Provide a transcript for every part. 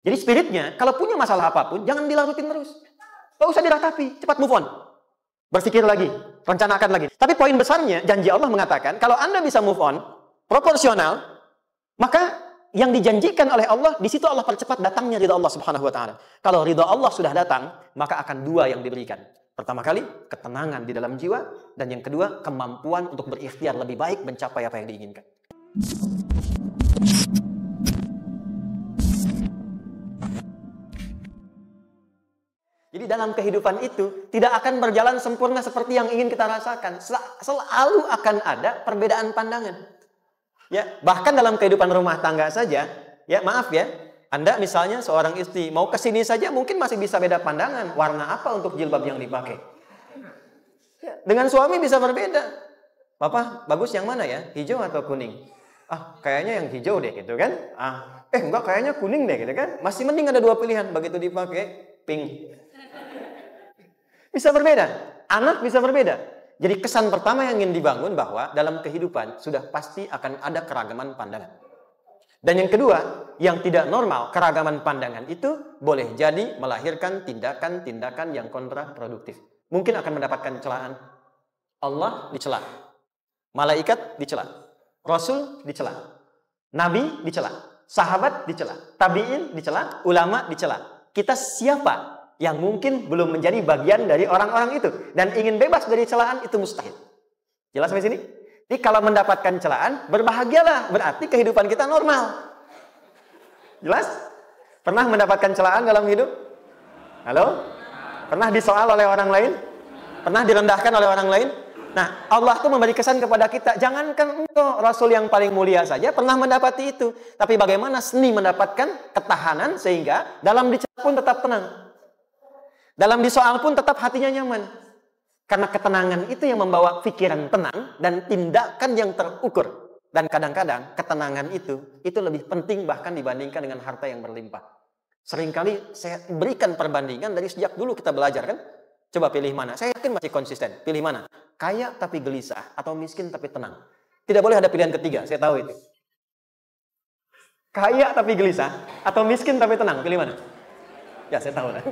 Jadi spiritnya, kalau punya masalah apapun, jangan dilarutin terus. Gak usah diratapi, cepat move on. Berpikir lagi, rencanakan lagi. Tapi poin besarnya, janji Allah mengatakan, kalau Anda bisa move on, proporsional, maka yang dijanjikan oleh Allah, di situ Allah percepat datangnya ridha Allah Subhanahu wa taala. Kalau ridha Allah sudah datang, maka akan dua yang diberikan. Pertama kali, ketenangan di dalam jiwa, dan yang kedua, kemampuan untuk berikhtiar lebih baik mencapai apa yang diinginkan. Jadi dalam kehidupan itu tidak akan berjalan sempurna seperti yang ingin kita rasakan. Selalu akan ada perbedaan pandangan. Ya, bahkan dalam kehidupan rumah tangga saja, ya maaf ya, Anda misalnya seorang istri mau ke sini saja mungkin masih bisa beda pandangan. Warna apa untuk jilbab yang dipakai? Ya, dengan suami bisa berbeda. Papa, bagus yang mana ya? Hijau atau kuning? Ah, kayaknya yang hijau deh gitu kan? Enggak, kayaknya kuning deh gitu kan? Masih mending ada dua pilihan. Begitu dipakai, pink. Bisa berbeda, anak bisa berbeda. Jadi kesan pertama yang ingin dibangun bahwa dalam kehidupan sudah pasti akan ada keragaman pandangan. Dan yang kedua, yang tidak normal, keragaman pandangan itu boleh jadi melahirkan tindakan-tindakan yang kontraproduktif. Mungkin akan mendapatkan celaan. Allah dicela, malaikat dicela, Rasul dicela, Nabi dicela, sahabat dicela, tabi'in dicela, ulama dicela. Kita siapa yang mungkin belum menjadi bagian dari orang-orang itu dan ingin bebas dari celaan? Itu mustahil. Jelas sampai sini? Jadi kalau mendapatkan celaan, berbahagialah, berarti kehidupan kita normal. Jelas? Pernah mendapatkan celaan dalam hidup? Halo? Pernah disoal oleh orang lain? Pernah direndahkan oleh orang lain? Nah, Allah tuh memberi kesan kepada kita, jangankan engkau Rasul yang paling mulia saja pernah mendapati itu. Tapi bagaimana seni mendapatkan ketahanan sehingga dalam dicela pun tetap tenang. Dalam disoal pun tetap hatinya nyaman. Karena ketenangan itu yang membawa pikiran tenang dan tindakan yang terukur. Dan kadang-kadang ketenangan itu lebih penting bahkan dibandingkan dengan harta yang berlimpah. Seringkali saya berikan perbandingan dari sejak dulu kita belajar kan. Coba pilih mana? Saya yakin masih konsisten. Pilih mana? Kaya tapi gelisah atau miskin tapi tenang. Tidak boleh ada pilihan ketiga, saya tahu itu. Kaya tapi gelisah atau miskin tapi tenang. Pilih mana? Ya saya tahu lah.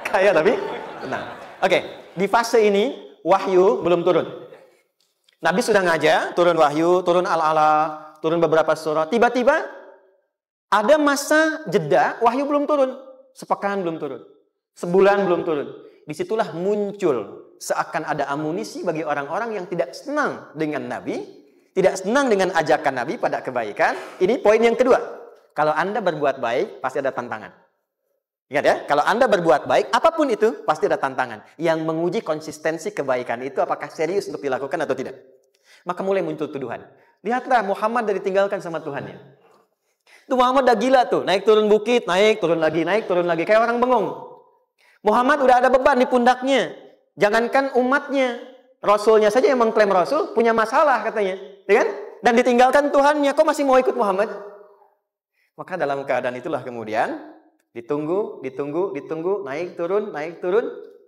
Kaya tapi tenang. Oke, di fase ini wahyu belum turun. Nabi sudah ngajar, turun wahyu, turun al-ala, turun beberapa surah. Tiba-tiba ada masa jeda, wahyu belum turun. Sepekan belum turun. Sebulan belum turun. Disitulah muncul seakan ada amunisi bagi orang-orang yang tidak senang dengan Nabi, tidak senang dengan ajakan Nabi pada kebaikan. Ini poin yang kedua. Kalau Anda berbuat baik, pasti ada tantangan. Ingat ya, kalau Anda berbuat baik, apapun itu, pasti ada tantangan. Yang menguji konsistensi kebaikan itu apakah serius untuk dilakukan atau tidak. Maka mulai muncul tuduhan. Lihatlah Muhammad dari tinggalkan sama Tuhannya. Itu Muhammad udah gila tuh, naik turun bukit, naik turun lagi, kayak orang bengong. Muhammad udah ada beban di pundaknya. Jangankan umatnya, Rasulnya saja yang mengklaim Rasul, punya masalah katanya. Ya kan? Dan ditinggalkan Tuhannya, kok masih mau ikut Muhammad? Maka dalam keadaan itulah kemudian, ditunggu, naik turun,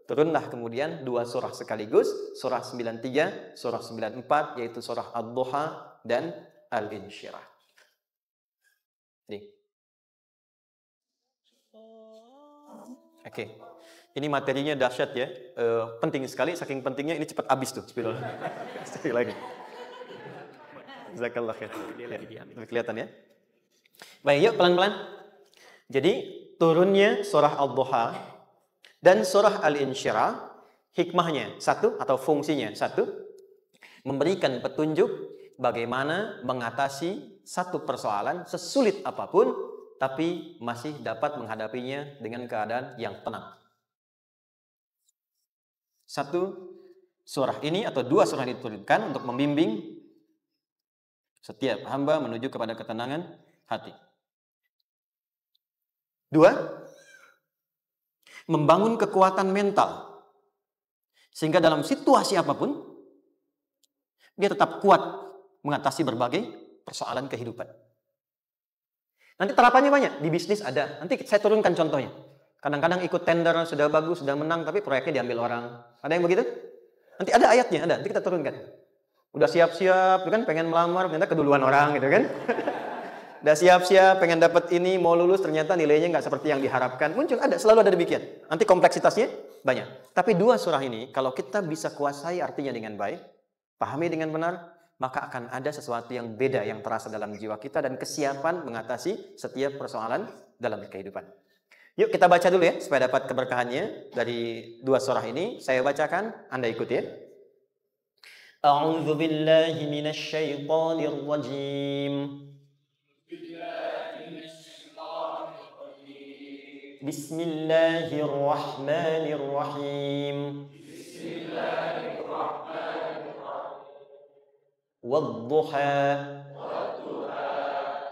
turunlah kemudian dua surah sekaligus, surah 93, surah 94, yaitu surah Ad-Duha dan Al-Insyirah. Oke. Ini materinya dahsyat ya, penting sekali, saking pentingnya ini cepat habis tuh. Sekali lagi. Jazakallah khair. Kelihatan ya. Baik, yuk pelan-pelan. Jadi turunnya surah Al-Duha dan surah Al-Insyirah, hikmahnya satu atau fungsinya satu, memberikan petunjuk bagaimana mengatasi satu persoalan sesulit apapun, tapi masih dapat menghadapinya dengan keadaan yang tenang. Satu, surah ini atau dua surah diturunkan untuk membimbing setiap hamba menuju kepada ketenangan hati. Dua, membangun kekuatan mental. Sehingga dalam situasi apapun, dia tetap kuat mengatasi berbagai persoalan kehidupan. Nanti terapannya banyak, di bisnis ada. Nanti saya turunkan contohnya. Kadang-kadang ikut tender, sudah bagus, sudah menang, tapi proyeknya diambil orang. Ada yang begitu? Nanti ada ayatnya, ada. Nanti kita turunkan. Udah siap-siap, kan pengen melamar, ternyata keduluan orang gitu kan. Udah siap-siap, pengen dapat ini, mau lulus, ternyata nilainya nggak seperti yang diharapkan. Muncul, selalu ada demikian. Nanti kompleksitasnya banyak. Tapi dua surah ini, kalau kita bisa kuasai artinya dengan baik, pahami dengan benar, maka akan ada sesuatu yang beda yang terasa dalam jiwa kita dan kesiapan mengatasi setiap persoalan dalam kehidupan. Yuk kita baca dulu ya, supaya dapat keberkahannya dari dua surah ini. Saya bacakan, Anda ikuti ya. A'udzu billahi minasy syaithanir rajim. Bismillahirrahmanirrahim. Wadduha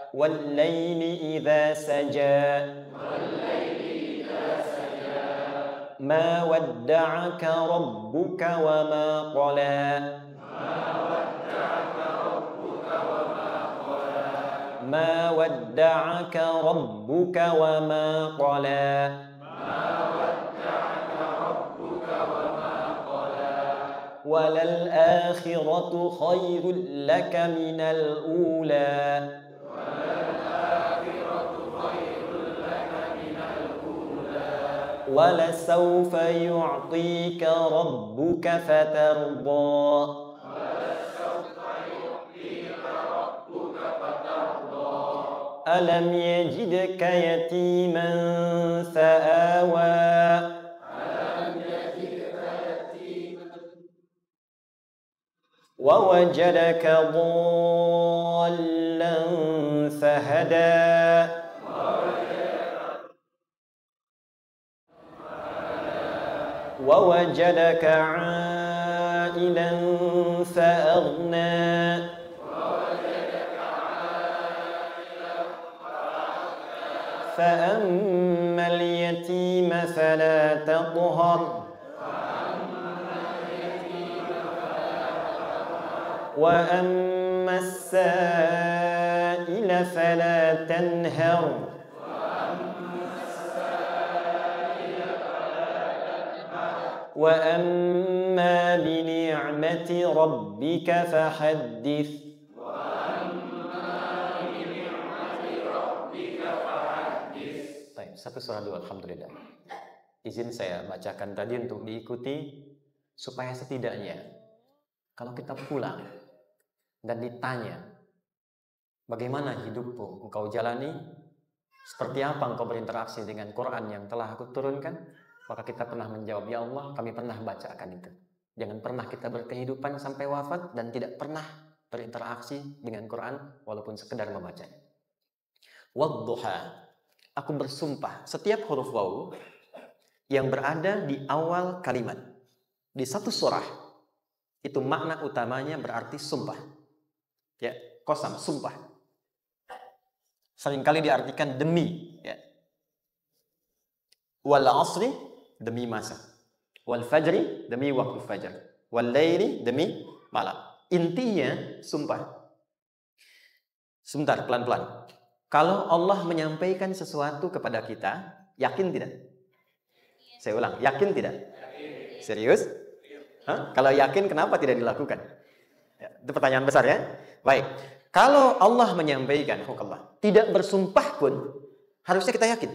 wal-laili idza saja ma wadda'aka rabbuka wa ma qala ما ودعك ربك وما قلى وللآخرة خير لك من الأولى ولسوف يعطيك ربك فترضى ألم يجدك يتيما فآوى ووجدك ضالا فهدى ووجدك عائلا فأغنى فأما اليتيم فلا تقهر وأما السائل فلا تنهر وأما بنعمة ربك فحدث. Satu surah dua, alhamdulillah. Izin saya bacakan tadi untuk diikuti supaya setidaknya kalau kita pulang dan ditanya bagaimana hidupmu engkau jalani, seperti apa engkau berinteraksi dengan Quran yang telah aku turunkan, maka kita pernah menjawab, ya Allah, kami pernah bacakan itu. Jangan pernah kita berkehidupan sampai wafat dan tidak pernah berinteraksi dengan Quran walaupun sekedar membacanya. Wadduha, aku bersumpah, setiap huruf waw yang berada di awal kalimat di satu surah itu makna utamanya berarti sumpah. Ya, qasam, sumpah. Seringkali diartikan demi, ya. Wal asri, demi masa. Wal fajri, demi waktu fajar. Wal laili, demi malam. Intinya sumpah. Sebentar, pelan-pelan. Kalau Allah menyampaikan sesuatu kepada kita, yakin tidak? Saya ulang, yakin tidak? Serius? Hah? Kalau yakin, kenapa tidak dilakukan? Ya, itu pertanyaan besar ya. Baik, kalau Allah menyampaikan, tidak bersumpah pun, harusnya kita yakin.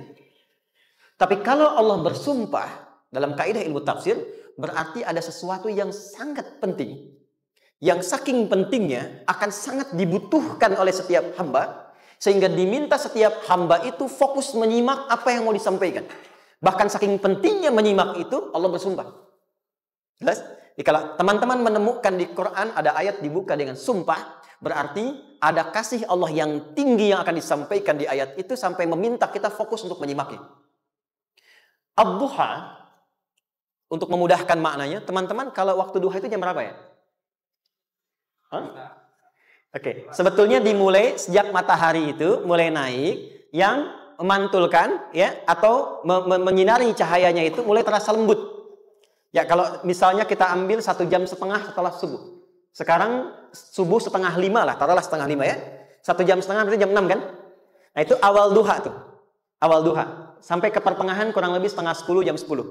Tapi kalau Allah bersumpah, dalam kaidah ilmu tafsir, berarti ada sesuatu yang sangat penting. Yang saking pentingnya, akan sangat dibutuhkan oleh setiap hamba, sehingga diminta setiap hamba itu fokus menyimak apa yang mau disampaikan. Bahkan saking pentingnya menyimak itu, Allah bersumpah. Jelas? Jadi kalau teman-teman menemukan di Quran ada ayat dibuka dengan sumpah, berarti ada kasih Allah yang tinggi yang akan disampaikan di ayat itu sampai meminta kita fokus untuk menyimaknya. Ad-duha, untuk memudahkan maknanya, teman-teman kalau waktu duha itu jam berapa ya? Oke, sebetulnya dimulai sejak matahari itu mulai naik, yang memantulkan ya atau menyinari cahayanya itu mulai terasa lembut. Ya kalau misalnya kita ambil 1,5 jam setelah subuh. Sekarang subuh 4:30 lah, taruhlah 4:30 ya. 1,5 jam berarti jam 6 kan? Nah itu awal duha tuh. Awal duha. Sampai ke pertengahan kurang lebih 9:30 jam 10.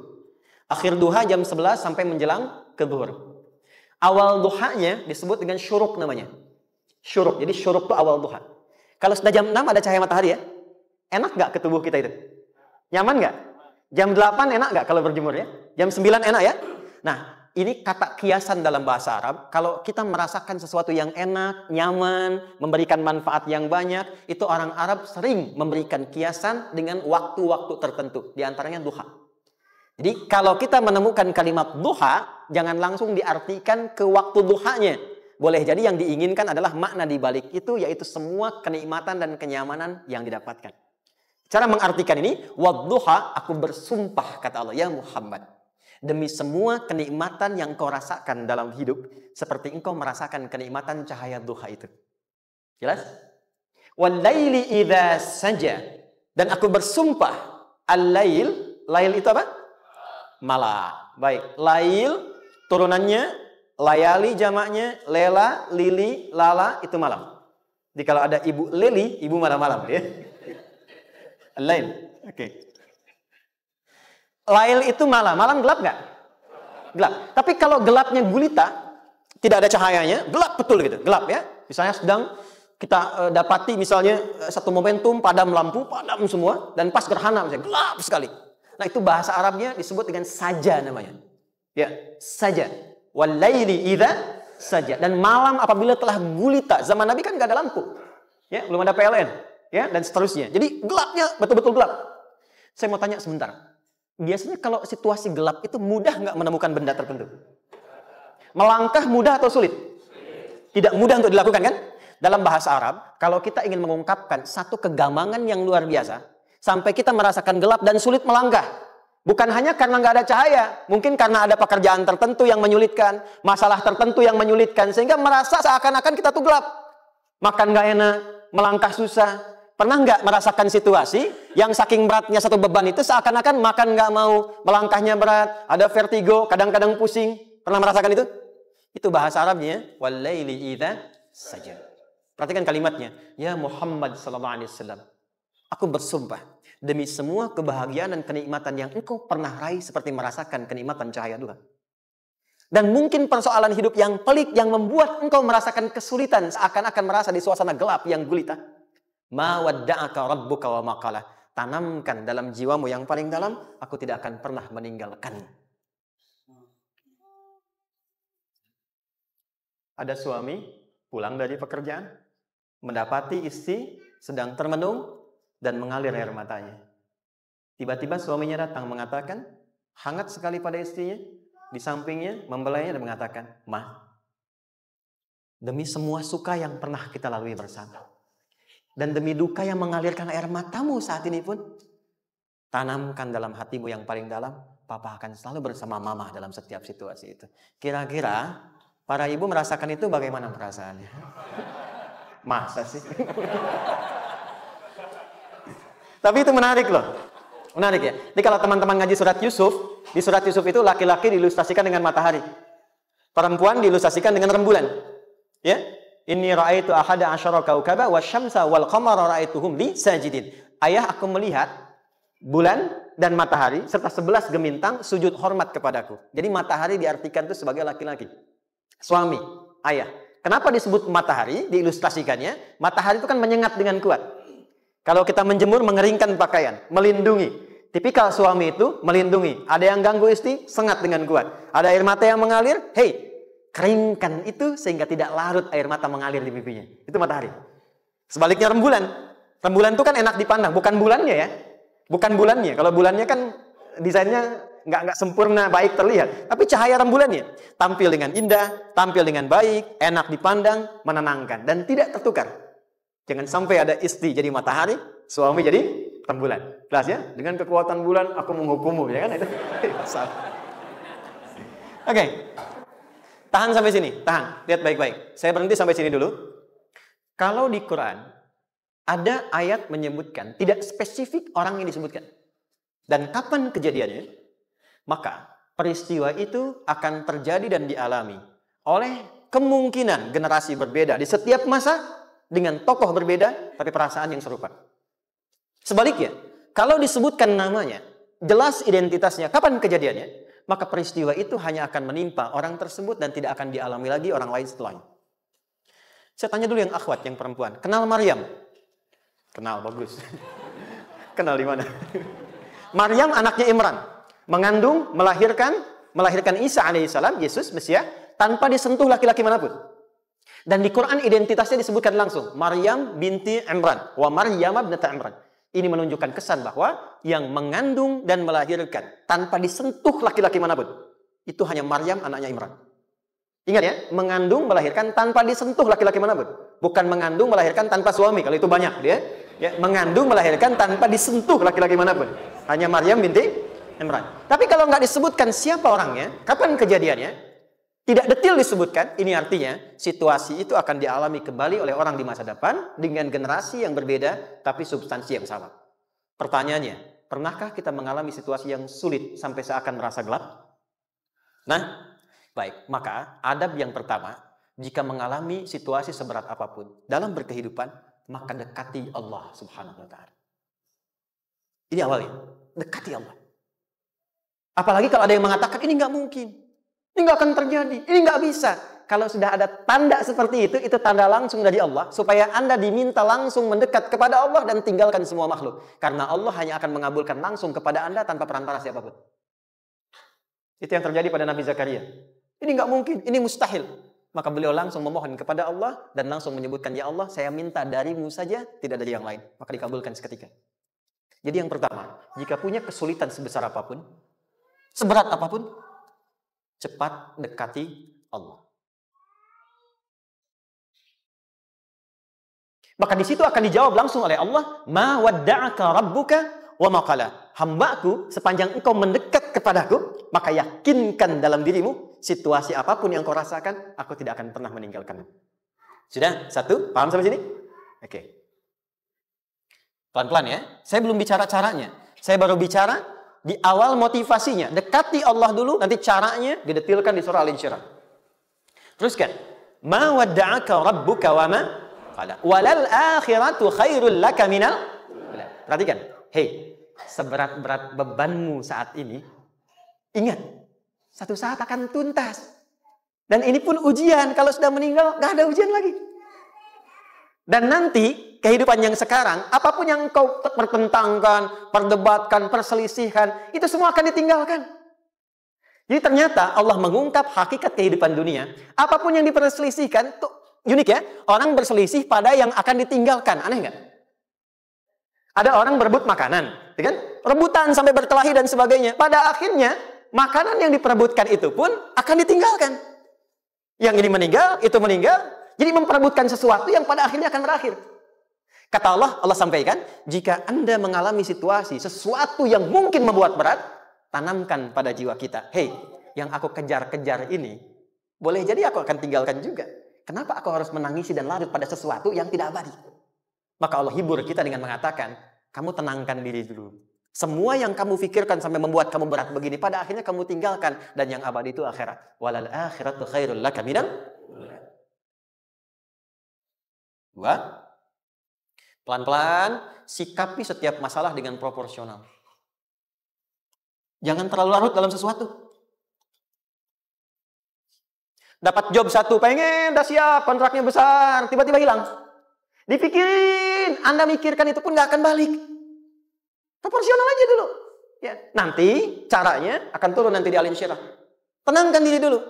Akhir duha jam 11 sampai menjelang ke zuhur. Awal duhanya disebut dengan syuruk namanya. Syuruk. Jadi syuruk itu awal duha. Kalau sudah jam 6 ada cahaya matahari ya, enak nggak ke tubuh kita itu? Nyaman nggak? Jam 8 enak nggak kalau berjemur ya? Jam 9 enak ya? Nah, ini kata kiasan dalam bahasa Arab. Kalau kita merasakan sesuatu yang enak, nyaman, memberikan manfaat yang banyak, itu orang Arab sering memberikan kiasan dengan waktu-waktu tertentu. Di antaranya duha. Jadi kalau kita menemukan kalimat duha, jangan langsung diartikan ke waktu duhanya. Boleh jadi yang diinginkan adalah makna di balik itu, yaitu semua kenikmatan dan kenyamanan yang didapatkan. Cara mengartikan ini, wadduha, aku bersumpah, kata Allah, ya Muhammad, demi semua kenikmatan yang kau rasakan dalam hidup, seperti engkau merasakan kenikmatan cahaya duha itu. Jelas? Wal-laili idza saja. Dan aku bersumpah, al-lail, lail itu apa? Malam. Baik, lail turunannya, layali jamaknya, lela, lili, lala, itu malam. Jadi kalau ada ibu leli, ibu malam-malam ya. Al-lail. Oke. Lail itu malam. Malam gelap nggak? Gelap. Tapi kalau gelapnya gulita, tidak ada cahayanya, gelap betul gitu. Gelap ya. Misalnya sedang kita dapati misalnya satu momentum padam lampu, padam semua, dan pas gerhana misalnya gelap sekali. Nah itu bahasa Arabnya disebut dengan saja namanya. Ya, saja. Wal-laili idza saja. Dan malam apabila telah gulita. Zaman Nabi kan nggak ada lampu. Ya, belum ada PLN. Ya, dan seterusnya. Jadi gelapnya betul-betul gelap. Saya mau tanya sebentar. Biasanya kalau situasi gelap itu mudah nggak menemukan benda tertentu? Melangkah mudah atau sulit? Tidak mudah untuk dilakukan kan? Dalam bahasa Arab, kalau kita ingin mengungkapkan satu kegamangan yang luar biasa, sampai kita merasakan gelap dan sulit melangkah. Bukan hanya karena nggak ada cahaya, mungkin karena ada pekerjaan tertentu yang menyulitkan, masalah tertentu yang menyulitkan, sehingga merasa seakan-akan kita tuh gelap. Makan nggak enak, melangkah susah. Pernah nggak merasakan situasi yang saking beratnya satu beban itu seakan-akan makan nggak mau, melangkahnya berat, ada vertigo, kadang-kadang pusing. Pernah merasakan itu? Itu bahasa Arabnya, wal-laili idza saja. Perhatikan kalimatnya, ya Muhammad sallallahu alaihi wasallam, aku bersumpah demi semua kebahagiaan dan kenikmatan yang engkau pernah raih seperti merasakan kenikmatan cahaya duha. Dan mungkin persoalan hidup yang pelik yang membuat engkau merasakan kesulitan seakan-akan merasa di suasana gelap yang gulita. Ma wadda'aka rabbuka wa maqala. Tanamkan dalam jiwamu yang paling dalam, aku tidak akan pernah meninggalkan. Ada suami pulang dari pekerjaan, mendapati istri sedang termenung dan mengalir air matanya. Tiba-tiba suaminya datang mengatakan, hangat sekali pada istrinya, di sampingnya, membelainya dan mengatakan, Ma, demi semua suka yang pernah kita lalui bersama, dan demi duka yang mengalirkan air matamu saat ini pun, tanamkan dalam hatimu yang paling dalam, Papa akan selalu bersama Mama dalam setiap situasi itu. Kira-kira para ibu merasakan itu bagaimana perasaannya? Masa sih? Tapi itu menarik loh. Menarik ya. Jadi kalau teman-teman ngaji surat Yusuf, di surat Yusuf itu laki-laki diilustrasikan dengan matahari. Perempuan diilustrasikan dengan rembulan. Ya. Inni ra'aitu ahada asyara kaukaba wasyamsa wal qamara ra'aituhum li sajidin. Ayah, aku melihat bulan dan matahari serta 11 gemintang sujud hormat kepadaku. Jadi matahari diartikan itu sebagai laki-laki. Suami, ayah. Kenapa disebut matahari? Diilustrasikannya, matahari itu kan menyengat dengan kuat. Kalau kita menjemur, mengeringkan pakaian, melindungi. Tipikal suami itu melindungi. Ada yang ganggu istri, sengat dengan kuat. Ada air mata yang mengalir, hey, keringkan itu sehingga tidak larut air mata mengalir di pipinya. Itu matahari. Sebaliknya rembulan. Rembulan itu kan enak dipandang, bukan bulannya ya. Bukan bulannya. Kalau bulannya kan desainnya nggak sempurna, baik terlihat. Tapi cahaya rembulannya tampil dengan indah, tampil dengan baik, enak dipandang, menenangkan dan tidak tertukar. Jangan sampai ada istri jadi matahari, suami jadi rembulan. Jelas ya? Dengan kekuatan bulan aku menghukummu, ya kan itu. Oke. Tahan sampai sini, tahan. Lihat baik-baik. Saya berhenti sampai sini dulu. Kalau di Quran ada ayat menyebutkan, tidak spesifik orang yang disebutkan. Dan kapan kejadiannya? Maka peristiwa itu akan terjadi dan dialami oleh kemungkinan generasi berbeda di setiap masa dengan tokoh berbeda tapi perasaan yang serupa. Sebaliknya, kalau disebutkan namanya, jelas identitasnya, kapan kejadiannya, maka peristiwa itu hanya akan menimpa orang tersebut dan tidak akan dialami lagi orang lain setelahnya. Saya tanya dulu yang akhwat, yang perempuan. Kenal Maryam? Kenal, bagus. Kenal di mana? Maryam anaknya Imran, mengandung, melahirkan Isa alaihissalam, Yesus, Mesias, tanpa disentuh laki-laki manapun. Dan di Quran identitasnya disebutkan langsung, Maryam binti Imran, wa Maryam ibnata Imran. Ini menunjukkan kesan bahwa yang mengandung dan melahirkan tanpa disentuh laki-laki manapun, itu hanya Maryam anaknya Imran. Ingat ya, mengandung, melahirkan tanpa disentuh laki-laki manapun. Bukan mengandung, melahirkan tanpa suami, kalau itu banyak dia. Ya, mengandung, melahirkan tanpa disentuh laki-laki manapun. Hanya Maryam binti Imran. Tapi kalau nggak disebutkan siapa orangnya, kapan kejadiannya, tidak detail disebutkan, ini artinya situasi itu akan dialami kembali oleh orang di masa depan dengan generasi yang berbeda, tapi substansi yang sama. Pertanyaannya, pernahkah kita mengalami situasi yang sulit sampai seakan merasa gelap? Nah, baik, maka adab yang pertama, jika mengalami situasi seberat apapun dalam berkehidupan, maka dekati Allah Subhanahu wa Ta'ala. Ini awalnya, dekati Allah. Apalagi kalau ada yang mengatakan ini nggak mungkin, ini nggak akan terjadi, ini nggak bisa. Kalau sudah ada tanda seperti itu tanda langsung dari Allah, supaya Anda diminta langsung mendekat kepada Allah dan tinggalkan semua makhluk. Karena Allah hanya akan mengabulkan langsung kepada Anda tanpa perantara siapapun. Itu yang terjadi pada Nabi Zakaria. Ini nggak mungkin, ini mustahil. Maka beliau langsung memohon kepada Allah dan langsung menyebutkan, ya Allah, saya minta darimu saja, tidak dari yang lain. Maka dikabulkan seketika. Jadi yang pertama, jika punya kesulitan sebesar apapun, seberat apapun, cepat dekati Allah. Maka di situ akan dijawab langsung oleh Allah, ma wadda'aka rabbuka wa ma qala. Hambaku, sepanjang engkau mendekat kepadaku, maka yakinkan dalam dirimu, situasi apapun yang kau rasakan, aku tidak akan pernah meninggalkanmu. Sudah? Satu? Paham sampai sini? Oke. Pelan-pelan ya. Saya belum bicara caranya. Saya baru bicara di awal motivasinya. Dekati Allah dulu, nanti caranya didetilkan di surah Al-Insyirah. Teruskan. Ma wadda'aka rabbuka wa ma qala. Walal akhiratu khairul laka minal. Perhatikan. Hei, seberat-berat bebanmu saat ini, ingat, satu saat akan tuntas. Dan ini pun ujian. Kalau sudah meninggal, gak ada ujian lagi. Dan nanti, kehidupan yang sekarang, apapun yang kau pertentangkan, perdebatkan, perselisihkan, itu semua akan ditinggalkan. Jadi ternyata Allah mengungkap hakikat kehidupan dunia. Apapun yang diperselisihkan, tuh unik ya. Orang berselisih pada yang akan ditinggalkan. Aneh nggak? Ada orang berebut makanan, kan? Rebutan sampai berkelahi dan sebagainya. Pada akhirnya, makanan yang diperebutkan itu pun akan ditinggalkan. Yang ini meninggal, itu meninggal. Jadi memperebutkan sesuatu yang pada akhirnya akan berakhir. Kata Allah, Allah sampaikan, jika Anda mengalami situasi, sesuatu yang mungkin membuat berat, tanamkan pada jiwa kita. Hei, yang aku kejar-kejar ini, boleh jadi aku akan tinggalkan juga. Kenapa aku harus menangisi dan larut pada sesuatu yang tidak abadi? Maka Allah hibur kita dengan mengatakan, kamu tenangkan diri dulu. Semua yang kamu pikirkan sampai membuat kamu berat begini, pada akhirnya kamu tinggalkan. Dan yang abadi itu akhirat. Walal akhiratu khairul laka minal. Dua, pelan-pelan sikapi setiap masalah dengan proporsional. Jangan terlalu larut dalam sesuatu. Dapat job satu, pengen, udah siap, kontraknya besar, tiba-tiba hilang. Dipikirin, Anda mikirkan itu pun gak akan balik. Proporsional aja dulu. Ya, nanti caranya akan turun nanti di Al-Insyirah. Tenangkan diri dulu.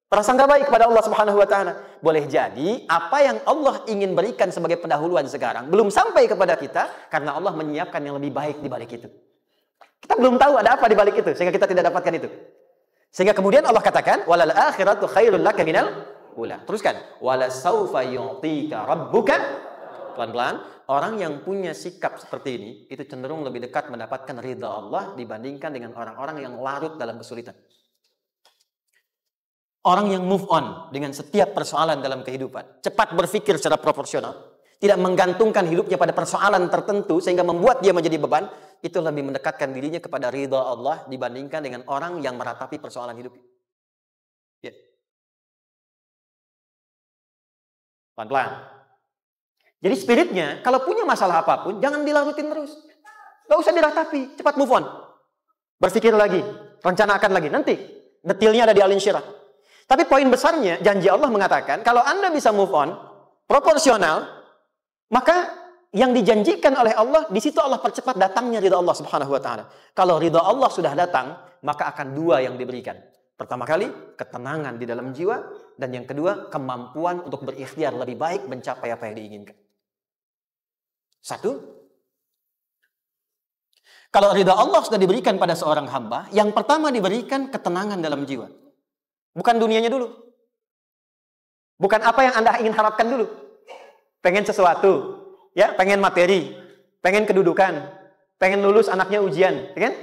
Prasangka baik kepada Allah Subhanahu wa Ta'ala. Boleh jadi apa yang Allah ingin berikan sebagai pendahuluan sekarang belum sampai kepada kita karena Allah menyiapkan yang lebih baik di balik itu. Kita belum tahu ada apa di balik itu sehingga kita tidak dapatkan itu. Sehingga kemudian Allah katakan walal akhiratu khairul laka minal ula. Teruskan wala saufa yu'tika rabbuka. Pelan-pelan, orang yang punya sikap seperti ini itu cenderung lebih dekat mendapatkan ridha Allah dibandingkan dengan orang-orang yang larut dalam kesulitan. Orang yang move on dengan setiap persoalan dalam kehidupan, cepat berpikir secara proporsional, tidak menggantungkan hidupnya pada persoalan tertentu sehingga membuat dia menjadi beban, itu lebih mendekatkan dirinya kepada ridha Allah dibandingkan dengan orang yang meratapi persoalan hidup. Ya. Pelan-pelan. Jadi spiritnya, kalau punya masalah apapun, jangan dilarutin terus. Gak usah diratapi, cepat move on. Berpikir lagi, rencanakan lagi, nanti detailnya ada di Al-Insyirah. Tapi poin besarnya, janji Allah mengatakan, kalau Anda bisa move on, proporsional, maka yang dijanjikan oleh Allah, di situ Allah percepat datangnya ridha Allah Subhanahu wa taala. Kalau ridha Allah sudah datang, maka akan dua yang diberikan. Pertama kali, ketenangan di dalam jiwa, dan yang kedua, kemampuan untuk berikhtiar lebih baik mencapai apa yang diinginkan. Satu, kalau ridha Allah sudah diberikan pada seorang hamba, yang pertama diberikan ketenangan dalam jiwa. Bukan dunianya dulu. Bukan apa yang Anda ingin harapkan dulu. Pengen sesuatu, ya, pengen materi, pengen kedudukan, pengen lulus anaknya ujian, ya kan?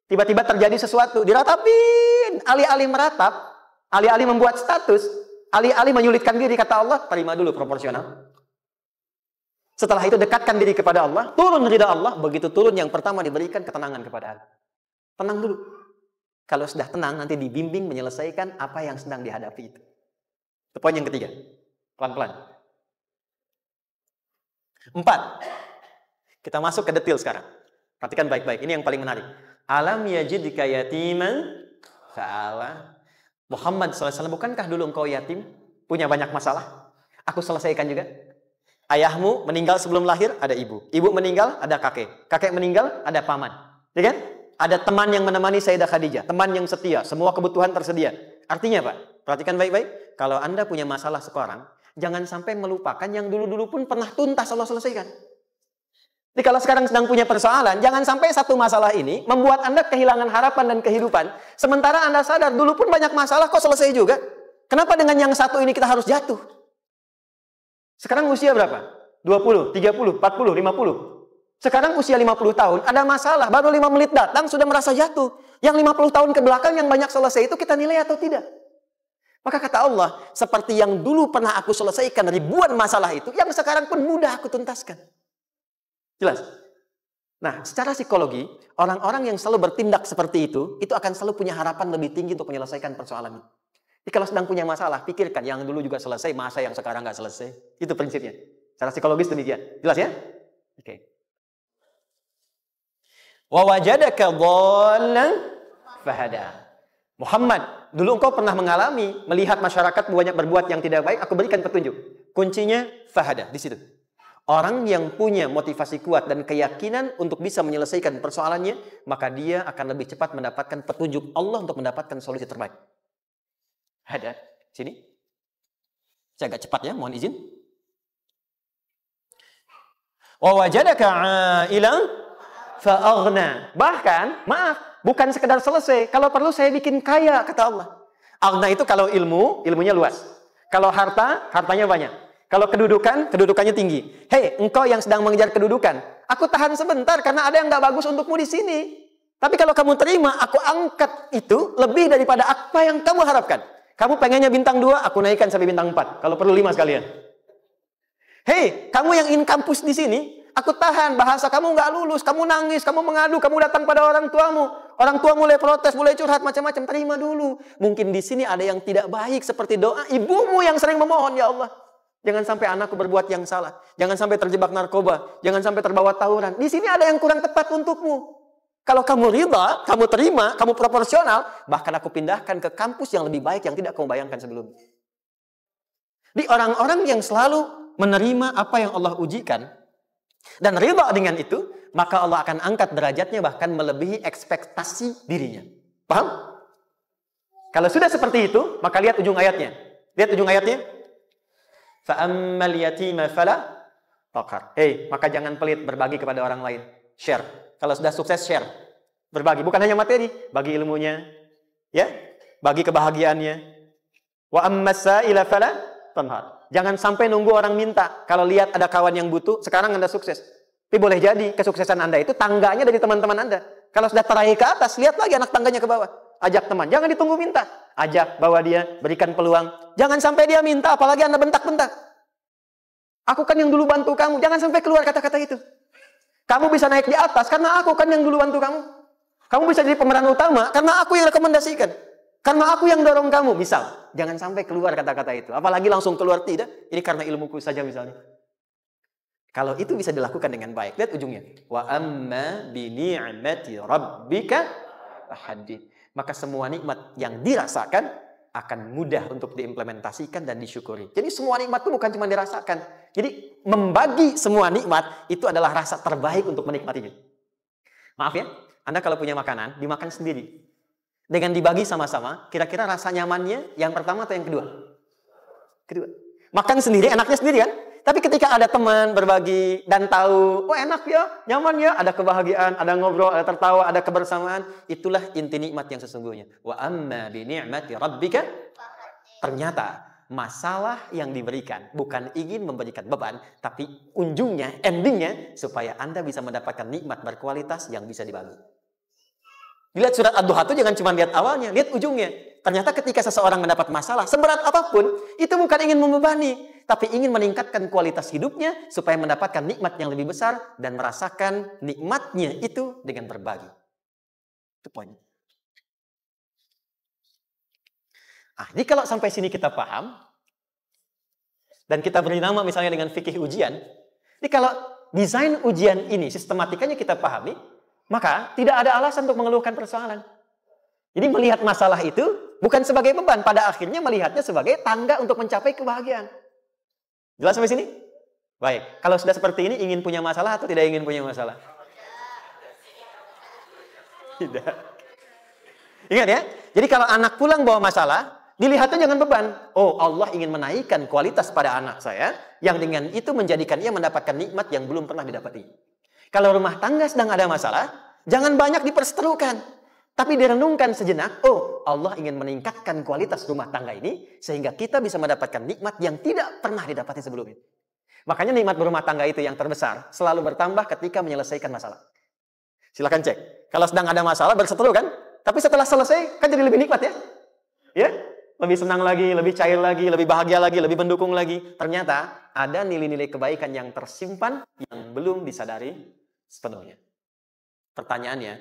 Tiba-tiba terjadi sesuatu, diratapin, alih-alih meratap, alih-alih membuat status, alih-alih menyulitkan diri, kata Allah, terima dulu proporsional. Setelah itu dekatkan diri kepada Allah, turun ridha Allah, begitu turun yang pertama diberikan ketenangan kepada Allah. Tenang dulu. Kalau sudah tenang, nanti dibimbing menyelesaikan apa yang sedang dihadapi itu. Itu poin yang ketiga. Pelan-pelan. 4. Kita masuk ke detail sekarang. Perhatikan baik-baik. Ini yang paling menarik. Alam yajidka yatiman fa'ala. Muhammad SAW, bukankah dulu engkau yatim? Punya banyak masalah? Aku selesaikan juga. Ayahmu meninggal sebelum lahir, ada ibu. Ibu meninggal, ada kakek. Kakek meninggal, ada paman. Ya kan? Ada teman yang menemani Sayyidah Khadijah. Teman yang setia. Semua kebutuhan tersedia. Artinya apa? Perhatikan baik-baik. Kalau Anda punya masalah sekarang, jangan sampai melupakan yang dulu-dulu pun pernah tuntas Allah selesaikan. Jadi kalau sekarang sedang punya persoalan, jangan sampai satu masalah ini membuat Anda kehilangan harapan dan kehidupan. Sementara Anda sadar, dulu pun banyak masalah kok selesai juga. Kenapa dengan yang satu ini kita harus jatuh? Sekarang usia berapa? 20, 30, 40, 50. Sekarang usia 50 tahun, ada masalah, baru 5 menit datang, sudah merasa jatuh. Yang 50 tahun ke belakang yang banyak selesai itu kita nilai atau tidak? Maka kata Allah, seperti yang dulu pernah aku selesaikan ribuan masalah itu, yang sekarang pun mudah aku tuntaskan. Jelas? Nah, secara psikologi, orang-orang yang selalu bertindak seperti itu akan selalu punya harapan lebih tinggi untuk menyelesaikan persoalan itu. Jadi kalau sedang punya masalah, pikirkan yang dulu juga selesai, masa yang sekarang nggak selesai. Itu prinsipnya. Secara psikologis demikian. Jelas ya? Oke. Wa wajadaka dhallan fahada. Muhammad, dulu engkau pernah mengalami melihat masyarakat banyak berbuat yang tidak baik, aku berikan petunjuk. Kuncinya fahada di situ. Orang yang punya motivasi kuat dan keyakinan untuk bisa menyelesaikan persoalannya, maka dia akan lebih cepat mendapatkan petunjuk Allah untuk mendapatkan solusi terbaik. Hada, sini. Saya agak cepat ya, mohon izin. Wa wajadaka 'ailan fa'aghna. Bahkan, maaf, bukan sekedar selesai. Kalau perlu saya bikin kaya, kata Allah. Aghna itu kalau ilmunya luas. Kalau harta, hartanya banyak. Kalau kedudukan, kedudukannya tinggi. Hei, engkau yang sedang mengejar kedudukan, aku tahan sebentar karena ada yang nggak bagus untukmu di sini. Tapi kalau kamu terima, aku angkat itu lebih daripada apa yang kamu harapkan. Kamu pengennya bintang 2, aku naikkan sampai bintang 4. Kalau perlu 5 sekalian. Hei, kamu yang ingin kampus di sini, aku tahan, bahasa kamu nggak lulus, kamu nangis, kamu mengadu, kamu datang pada orang tuamu. Orang tua mulai protes, mulai curhat, macam-macam. Terima dulu. Mungkin di sini ada yang tidak baik, seperti doa ibumu yang sering memohon, ya Allah. Jangan sampai anakku berbuat yang salah. Jangan sampai terjebak narkoba. Jangan sampai terbawa tawuran. Di sini ada yang kurang tepat untukmu. Kalau kamu ridha, kamu terima, kamu proporsional, bahkan aku pindahkan ke kampus yang lebih baik yang tidak kamu bayangkan sebelumnya. Di orang-orang yang selalu menerima apa yang Allah ujikan, dan ridha dengan itu, maka Allah akan angkat derajatnya bahkan melebihi ekspektasi dirinya. Paham? Kalau sudah seperti itu, maka lihat ujung ayatnya. Lihat ujung ayatnya. Fa'ammal yatima fala taqhar. Maka jangan pelit berbagi kepada orang lain. Share. Kalau sudah sukses, share. Berbagi. Bukan hanya materi. Bagi ilmunya. Ya. Bagi kebahagiaannya. Wa ammas sa'ila fala tanhar. Jangan sampai nunggu orang minta. Kalau lihat ada kawan yang butuh, sekarang Anda sukses. Tapi boleh jadi kesuksesan Anda itu tangganya dari teman-teman Anda. Kalau sudah teraih ke atas, lihat lagi anak tangganya ke bawah. Ajak teman. Jangan ditunggu minta. Ajak, bawa dia, berikan peluang. Jangan sampai dia minta, apalagi Anda bentak-bentak. Aku kan yang dulu bantu kamu. Jangan sampai keluar kata-kata itu. Kamu bisa naik di atas karena aku kan yang dulu bantu kamu. Kamu bisa jadi pemeran utama karena aku yang rekomendasikan. Karena aku yang dorong kamu. Misal, jangan sampai keluar kata-kata itu. Apalagi langsung keluar tidak. Ini karena ilmuku saja misalnya. Kalau itu bisa dilakukan dengan baik. Lihat ujungnya. Wa amma bi ni'mati rabbika fahaddits. Maka semua nikmat yang dirasakan, akan mudah untuk diimplementasikan dan disyukuri. Jadi semua nikmat itu bukan cuma dirasakan. Jadi membagi semua nikmat itu adalah rasa terbaik untuk menikmatinya. Maaf ya, Anda kalau punya makanan, dimakan sendiri. Dengan dibagi sama-sama, kira-kira rasa nyamannya yang pertama atau yang kedua? Kedua. Makan sendiri, enaknya sendiri kan? Tapi ketika ada teman berbagi dan tahu, oh enak ya, nyaman ya, ada kebahagiaan, ada ngobrol, ada tertawa, ada kebersamaan, itulah inti nikmat yang sesungguhnya. Wa amma bi ni'mati rabbika, ternyata masalah yang diberikan bukan ingin memberikan beban, tapi ujungnya, endingnya supaya Anda bisa mendapatkan nikmat berkualitas yang bisa dibagi. Dilihat surat Ad-Duha itu jangan cuma lihat awalnya, lihat ujungnya. Ternyata ketika seseorang mendapat masalah, seberat apapun, itu bukan ingin membebani, tapi ingin meningkatkan kualitas hidupnya supaya mendapatkan nikmat yang lebih besar dan merasakan nikmatnya itu dengan berbagi. Itu poinnya. Jadi kalau sampai sini kita paham, dan kita beri nama misalnya dengan fikih ujian, jadi kalau desain ujian ini, sistematikanya kita pahami, maka tidak ada alasan untuk mengeluhkan persoalan. Jadi melihat masalah itu bukan sebagai beban, pada akhirnya melihatnya sebagai tangga untuk mencapai kebahagiaan. Jelas sampai sini? Baik, kalau sudah seperti ini ingin punya masalah atau tidak ingin punya masalah? Tidak. Ingat ya, jadi kalau anak pulang bawa masalah, dilihatnya jangan beban. Oh, Allah ingin menaikkan kualitas pada anak saya, yang dengan itu menjadikan ia mendapatkan nikmat yang belum pernah didapati. Kalau rumah tangga sedang ada masalah, jangan banyak diperseterukan. Tapi direnungkan sejenak, oh Allah ingin meningkatkan kualitas rumah tangga ini, sehingga kita bisa mendapatkan nikmat yang tidak pernah didapati sebelumnya. Makanya nikmat berumah tangga itu yang terbesar, selalu bertambah ketika menyelesaikan masalah. Silakan cek. Kalau sedang ada masalah, berseteru kan? Tapi setelah selesai, kan jadi lebih nikmat ya? Ya? Lebih senang lagi, lebih cair lagi, lebih bahagia lagi, lebih mendukung lagi. Ternyata ada nilai-nilai kebaikan yang tersimpan yang belum disadari sepenuhnya. Pertanyaannya,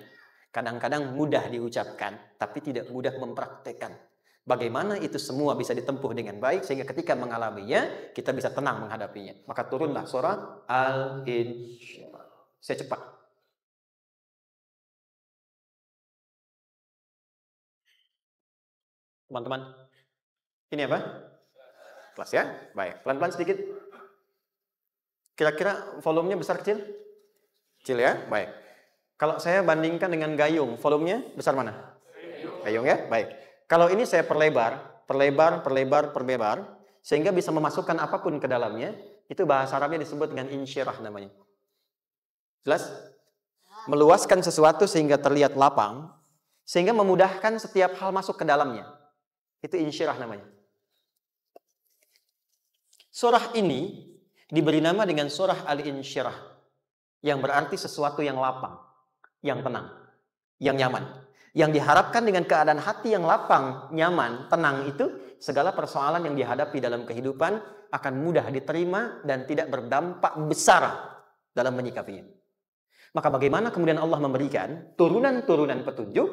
kadang-kadang mudah diucapkan, tapi tidak mudah mempraktekkan. Bagaimana itu semua bisa ditempuh dengan baik, sehingga ketika mengalaminya, kita bisa tenang menghadapinya. Maka turunlah surah Al-Insyirah. Saya cepat. Teman-teman, ini apa? Kelas ya? Baik, pelan-pelan sedikit. Kira-kira volumenya besar kecil? Kecil ya? Baik. Kalau saya bandingkan dengan gayung, volumenya besar mana? Gayung ya? Baik. Kalau ini saya perlebar, sehingga bisa memasukkan apapun ke dalamnya, itu bahasa Arabnya disebut dengan insyirah namanya. Jelas? Meluaskan sesuatu sehingga terlihat lapang, sehingga memudahkan setiap hal masuk ke dalamnya. Itu insyirah namanya. Surah ini diberi nama dengan surah Al-Insyirah, yang berarti sesuatu yang lapang, yang tenang, yang nyaman. Yang diharapkan dengan keadaan hati yang lapang, nyaman, tenang itu, segala persoalan yang dihadapi dalam kehidupan akan mudah diterima dan tidak berdampak besar dalam menyikapinya. Maka bagaimana kemudian Allah memberikan turunan-turunan petunjuk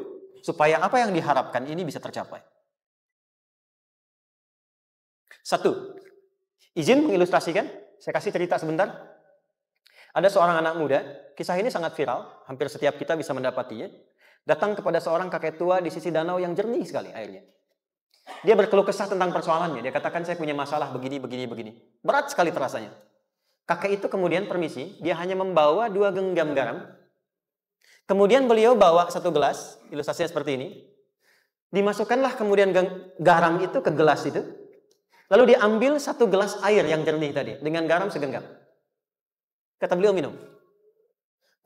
supaya apa yang diharapkan ini bisa tercapai? Satu, izin mengilustrasikan, saya kasih cerita sebentar. Ada seorang anak muda, kisah ini sangat viral, hampir setiap kita bisa mendapatinya. Datang kepada seorang kakek tua di sisi danau yang jernih sekali airnya. Dia berkeluh kesah tentang persoalannya. Dia katakan, saya punya masalah begini. Berat sekali terasanya. Kakek itu kemudian permisi, dia hanya membawa 2 genggam garam. Kemudian beliau bawa 1 gelas, ilustrasinya seperti ini. Dimasukkanlah kemudian garam itu ke gelas itu. Lalu diambil 1 gelas air yang jernih tadi, dengan garam segenggam. Kata beliau, minum.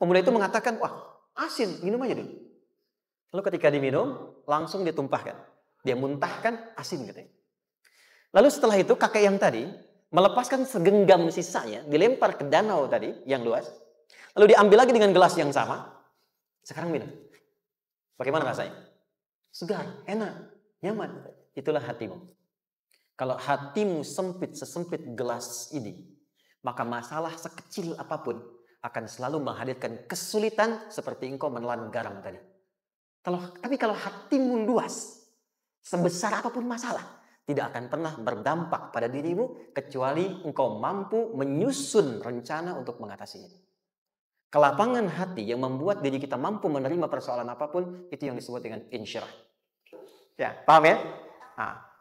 Pemuda itu mengatakan, wah asin, minum aja dulu. Lalu ketika diminum, langsung ditumpahkan. Dia muntahkan asin katanya. Lalu setelah itu kakek yang tadi melepaskan segenggam sisanya, dilempar ke danau tadi yang luas. Lalu diambil lagi dengan gelas yang sama. Sekarang minum. Bagaimana rasanya? Segar, enak, nyaman. Itulah hatimu. Kalau hatimu sempit sesempit gelas ini, maka masalah sekecil apapun akan selalu menghadirkan kesulitan seperti engkau menelan garam tadi. Tapi kalau hatimu luas, sebesar apapun masalah, tidak akan pernah berdampak pada dirimu kecuali engkau mampu menyusun rencana untuk mengatasinya. Kelapangan hati yang membuat diri kita mampu menerima persoalan apapun, itu yang disebut dengan insyirah. Ya, paham ya?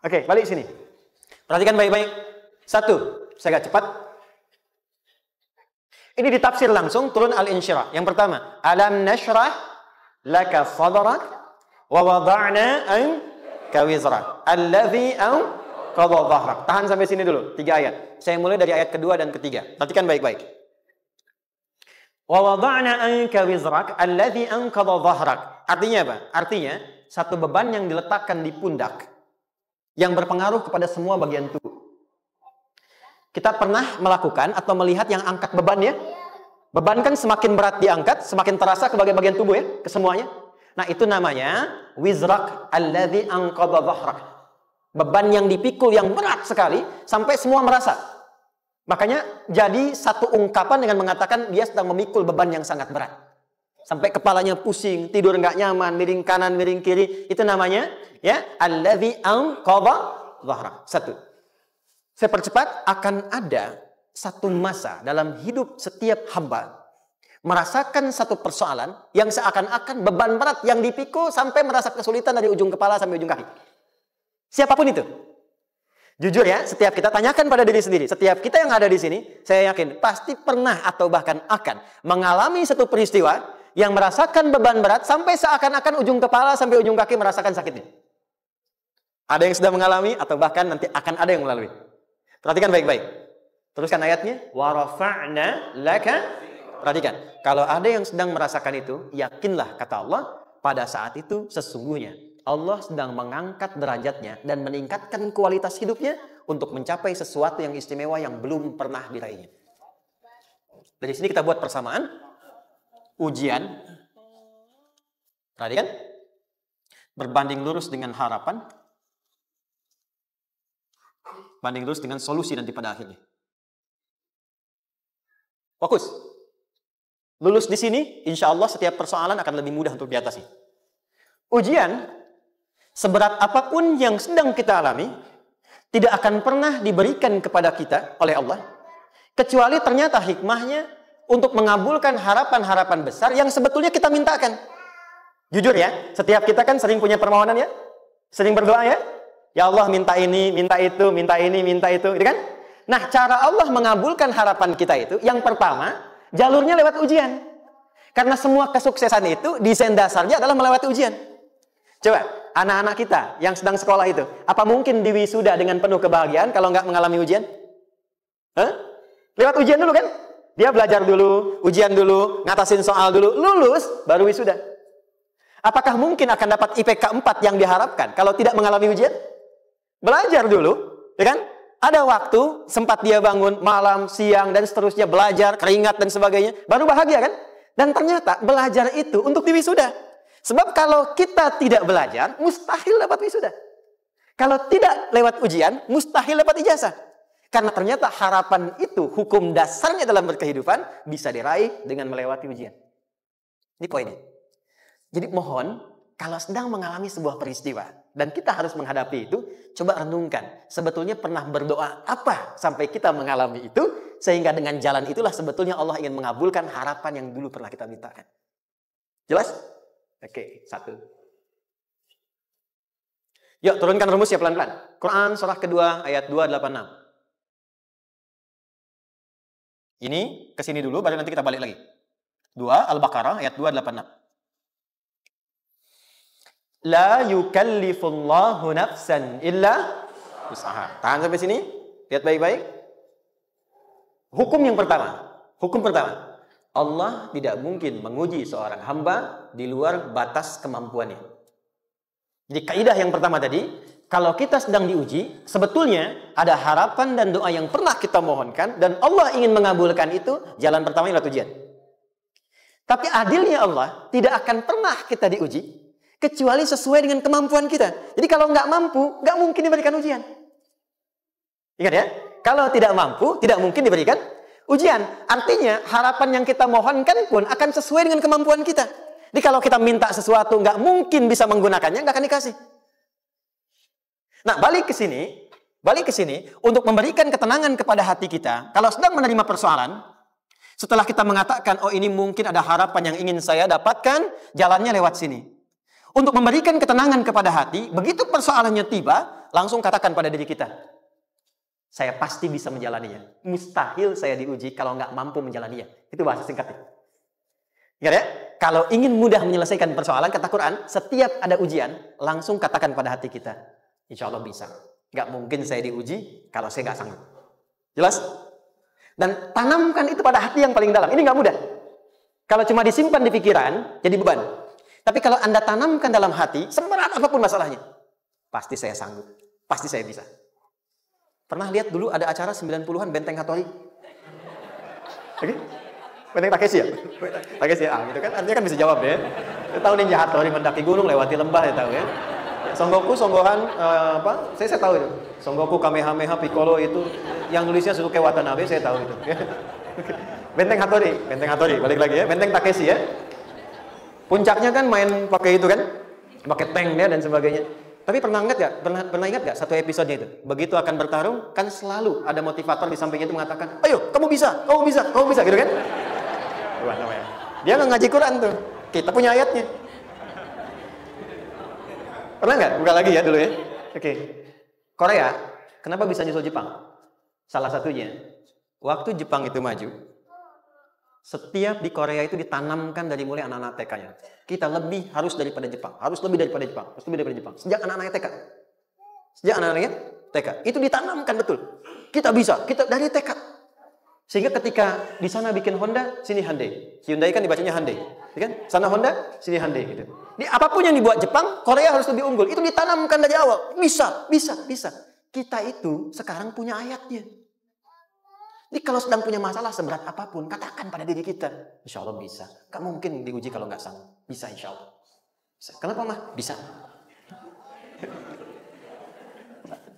Oke, balik sini. Perhatikan baik-baik. Satu, saya agak cepat. Ini ditafsir langsung turun Al-Insyirah. Yang pertama, alam nashrah laka sadrak wa wada'na anka wizrak alladhi anqadha dhahrak. Tahan sampai sini dulu, 3 ayat. Saya mulai dari ayat kedua dan ketiga. Perhatikan baik-baik. Wa wada'na anka wizrak alladhi anqadha dhahrak. Artinya apa? Artinya satu beban yang diletakkan di pundak yang berpengaruh kepada semua bagian tubuh. Kita pernah melakukan atau melihat yang angkat beban ya? Beban kan semakin berat diangkat, semakin terasa ke bagian-bagian tubuh ya, ke semuanya. Nah, itu namanya wizrak alladzi anqadha dhahrak. Beban yang dipikul yang berat sekali sampai semua merasa. Makanya jadi satu ungkapan dengan mengatakan dia sedang memikul beban yang sangat berat. Sampai kepalanya pusing, tidur nggak nyaman, miring kanan, miring kiri. Itu namanya ya alladzi anqadha dhahrak. Satu. Saya percepat, akan ada satu masa dalam hidup setiap hamba merasakan satu persoalan yang seakan-akan beban berat yang dipikul sampai merasa kesulitan dari ujung kepala sampai ujung kaki. Siapapun itu. Jujur ya, setiap kita tanyakan pada diri sendiri. Setiap kita yang ada di sini, saya yakin pasti pernah atau bahkan akan mengalami satu peristiwa yang merasakan beban berat sampai seakan-akan ujung kepala sampai ujung kaki merasakan sakitnya. Ada yang sudah mengalami atau bahkan nanti akan ada yang melalui. Perhatikan baik-baik. Teruskan ayatnya. Wa rafa'na laka. Perhatikan. Kalau ada yang sedang merasakan itu, yakinlah kata Allah, pada saat itu sesungguhnya Allah sedang mengangkat derajatnya dan meningkatkan kualitas hidupnya untuk mencapai sesuatu yang istimewa yang belum pernah diraihnya. Dari sini kita buat persamaan. Ujian. Perhatikan. Berbanding lurus dengan harapan. Banding lurus dengan solusi nanti pada akhirnya. Fokus. Lulus di sini, insya Allah setiap persoalan akan lebih mudah untuk diatasi. Ujian, seberat apapun yang sedang kita alami, tidak akan pernah diberikan kepada kita oleh Allah, kecuali ternyata hikmahnya untuk mengabulkan harapan-harapan besar yang sebetulnya kita mintakan. Jujur ya, setiap kita kan sering punya permohonan ya, sering berdoa ya. Ya Allah minta ini, minta itu, minta ini, minta itu, gitu kan? Nah, cara Allah mengabulkan harapan kita itu, yang pertama, jalurnya lewat ujian. Karena semua kesuksesan itu, desain dasarnya adalah melewati ujian. Coba, anak-anak kita yang sedang sekolah itu, apa mungkin diwisuda dengan penuh kebahagiaan kalau nggak mengalami ujian? Lewat ujian dulu kan? Dia belajar dulu, ujian dulu, ngatasin soal dulu, lulus, baru wisuda. Apakah mungkin akan dapat IPK 4 yang diharapkan kalau tidak mengalami ujian? Belajar dulu, ya kan? Ada waktu, sempat dia bangun malam, siang, dan seterusnya belajar, keringat, dan sebagainya. Baru bahagia kan? Dan ternyata belajar itu untuk diwisuda. Sebab kalau kita tidak belajar, mustahil dapat wisuda. Kalau tidak lewat ujian, mustahil dapat ijazah. Karena ternyata harapan itu, hukum dasarnya dalam berkehidupan, bisa diraih dengan melewati ujian. Ini poinnya. Jadi mohon, kalau sedang mengalami sebuah peristiwa, dan kita harus menghadapi itu, coba renungkan. Sebetulnya pernah berdoa apa sampai kita mengalami itu, sehingga dengan jalan itulah sebetulnya Allah ingin mengabulkan harapan yang dulu pernah kita mintakan. Jelas? Oke, satu. Yuk, turunkan rumus ya pelan-pelan. Quran surah kedua ayat 286. Ini kesini dulu, baru nanti kita balik lagi. 2 Al-Baqarah ayat 286. La yukallifullahu nafsan illa usaha. Tahan sampai sini. Lihat baik-baik. Hukum yang pertama. Hukum pertama. Allah tidak mungkin menguji seorang hamba di luar batas kemampuannya. Jadi kaidah yang pertama tadi, kalau kita sedang diuji, sebetulnya ada harapan dan doa yang pernah kita mohonkan dan Allah ingin mengabulkan itu, jalan pertama adalah ujian. Tapi adilnya Allah tidak akan pernah kita diuji kecuali sesuai dengan kemampuan kita. Jadi kalau nggak mampu, nggak mungkin diberikan ujian. Ingat ya, kalau tidak mampu, tidak mungkin diberikan ujian. Artinya harapan yang kita mohonkan pun akan sesuai dengan kemampuan kita. Jadi kalau kita minta sesuatu nggak mungkin bisa menggunakannya, nggak akan dikasih. Nah, balik ke sini untuk memberikan ketenangan kepada hati kita. Kalau sedang menerima persoalan, setelah kita mengatakan, oh ini mungkin ada harapan yang ingin saya dapatkan, jalannya lewat sini. Untuk memberikan ketenangan kepada hati, begitu persoalannya tiba, langsung katakan pada diri kita, saya pasti bisa menjalaninya. Mustahil saya diuji kalau nggak mampu menjalaninya. Itu bahasa singkatnya. Ingat ya? Kalau ingin mudah menyelesaikan persoalan, kata Quran, setiap ada ujian, langsung katakan pada hati kita, insya Allah bisa. Nggak mungkin saya diuji kalau saya nggak sanggup. Jelas? Dan tanamkan itu pada hati yang paling dalam. Ini nggak mudah. Kalau cuma disimpan di pikiran, jadi beban. Tapi kalau Anda tanamkan dalam hati, seberat apapun masalahnya, pasti saya sanggup. Pasti saya bisa. Pernah lihat dulu ada acara 90-an Benteng Hattori? Oke? Benteng Takeshi ya? Takeshi ya, gitu kan? Artinya kan bisa jawab ya. Tahu Ninja Hattori mendaki gunung, lewati lembah, ya tahu ya. Son Goku, Son Gohan, apa? Saya tahu itu. Son Goku, Kamehameha, Piccolo itu. Yang nulisnya Suzuki Watanabe, saya tahu itu. Benteng Hattori, balik lagi ya. Benteng Takeshi ya. Puncaknya kan main pakai itu kan? Pakai tank ya dan sebagainya. Tapi pernah ingat gak? Pernah ingat gak satu episodenya itu? Begitu akan bertarung, kan selalu ada motivator di sampingnya itu mengatakan, ayo, kamu bisa, gitu kan? Dia nggak ngaji Quran tuh. Kita punya ayatnya. Pernah nggak? Buka lagi ya dulu ya. Oke. Korea, kenapa bisa nyusul Jepang? Salah satunya, waktu Jepang itu maju, setiap di Korea itu ditanamkan dari mulai anak-anak TK-nya. Kita harus daripada Jepang, harus lebih daripada Jepang. Sejak anak-anaknya TK. Sejak anak-anaknya TK. Itu ditanamkan betul. Kita bisa, kita dari TK. Sehingga ketika di sana bikin Honda, sini Hyundai. Hyundai kan dibacanya Hyundai. Kan? Sana Honda, sini Hyundai gitu. Di apapun yang dibuat Jepang, Korea harus lebih unggul. Itu ditanamkan dari awal. Bisa. Kita itu sekarang punya ayatnya. Jadi kalau sedang punya masalah seberat apapun, katakan pada diri kita, insya Allah bisa. Gak mungkin diuji kalau nggak sanggup. Bisa insya Allah. Bisa. Kenapa mah? Bisa.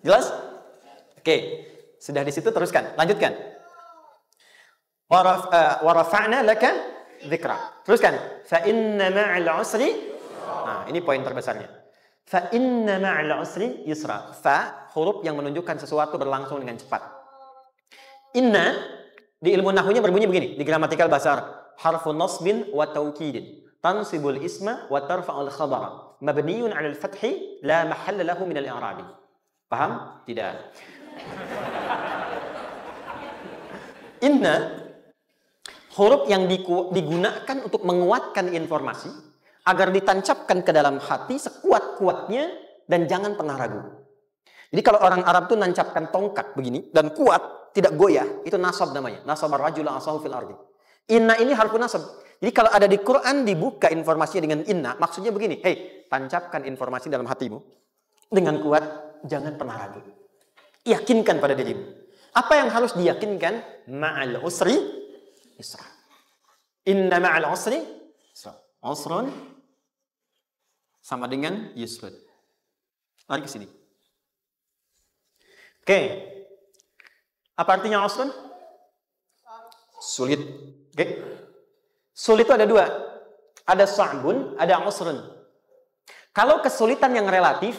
Jelas? Oke. Sudah di situ teruskan. Lanjutkan. Warafa'na laka dzikra. Teruskan. Fa inna ma'al usri. Nah, ini poin terbesarnya. Fa inna ma'al usri yusra. Fa huruf yang menunjukkan sesuatu berlangsung dengan cepat. Inna di ilmu nahwunya berbunyi begini di gramatikal bahasa Arab. Harfu nasbin wa taukidin tansibul isma wa tarfa'ul khabara mabniyun 'alal fathi la mahalla lahu min al-i'rabi. Paham? Tidak. Inna huruf yang digunakan untuk menguatkan informasi agar ditancapkan ke dalam hati sekuat-kuatnya dan jangan pernah ragu. Jadi kalau orang Arab tuh nancapkan tongkat begini dan kuat, tidak goyah, itu nasab namanya. Nasabar rajula asahu fil ardi. Inna ini harfu nasab. Jadi kalau ada di Quran dibuka informasinya dengan inna, maksudnya begini, hei, tancapkan informasi dalam hatimu dengan kuat, jangan pernah ragu. Yakinkan pada dirimu. Apa yang harus diyakinkan? Ma'al usri yusra. Inna ma'al usri yusra. Usrun sama dengan yusrun. Mari ke sini. Oke. Apa artinya usrun? Sulit. Oke. Sulit itu ada dua. Ada sa'bun, ada usrun. Kalau kesulitan yang relatif,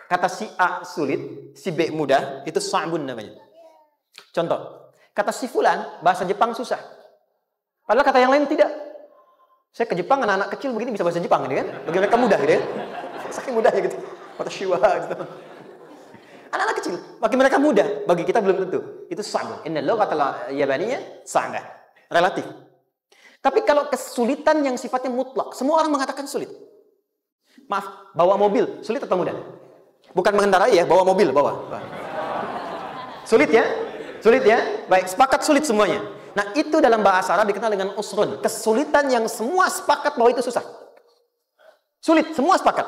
kata si A sulit, si B mudah, itu sa'bun namanya. Contoh, kata si fulan, bahasa Jepang susah. Padahal kata yang lain tidak. Saya ke Jepang, anak-anak kecil begini bisa bahasa Jepang gitu kan? Bagi mereka mudah gitu ya. Saking mudahnya gitu. Kata shiwa gitu. Anak-anak kecil, bagi mereka mudah, bagi kita belum tentu. Itu sa'bun. Inna lughatal yabaniyya sa'bah. Relatif. Tapi kalau kesulitan yang sifatnya mutlak, semua orang mengatakan sulit. Maaf, bawa mobil, sulit atau mudah? Bukan mengendarai ya, bawa mobil, bawa. Sulit ya? Sulit ya? Baik, sepakat sulit semuanya. Nah, itu dalam bahasa Arab dikenal dengan usrun. Kesulitan yang semua sepakat bahwa itu susah. Sulit, semua sepakat.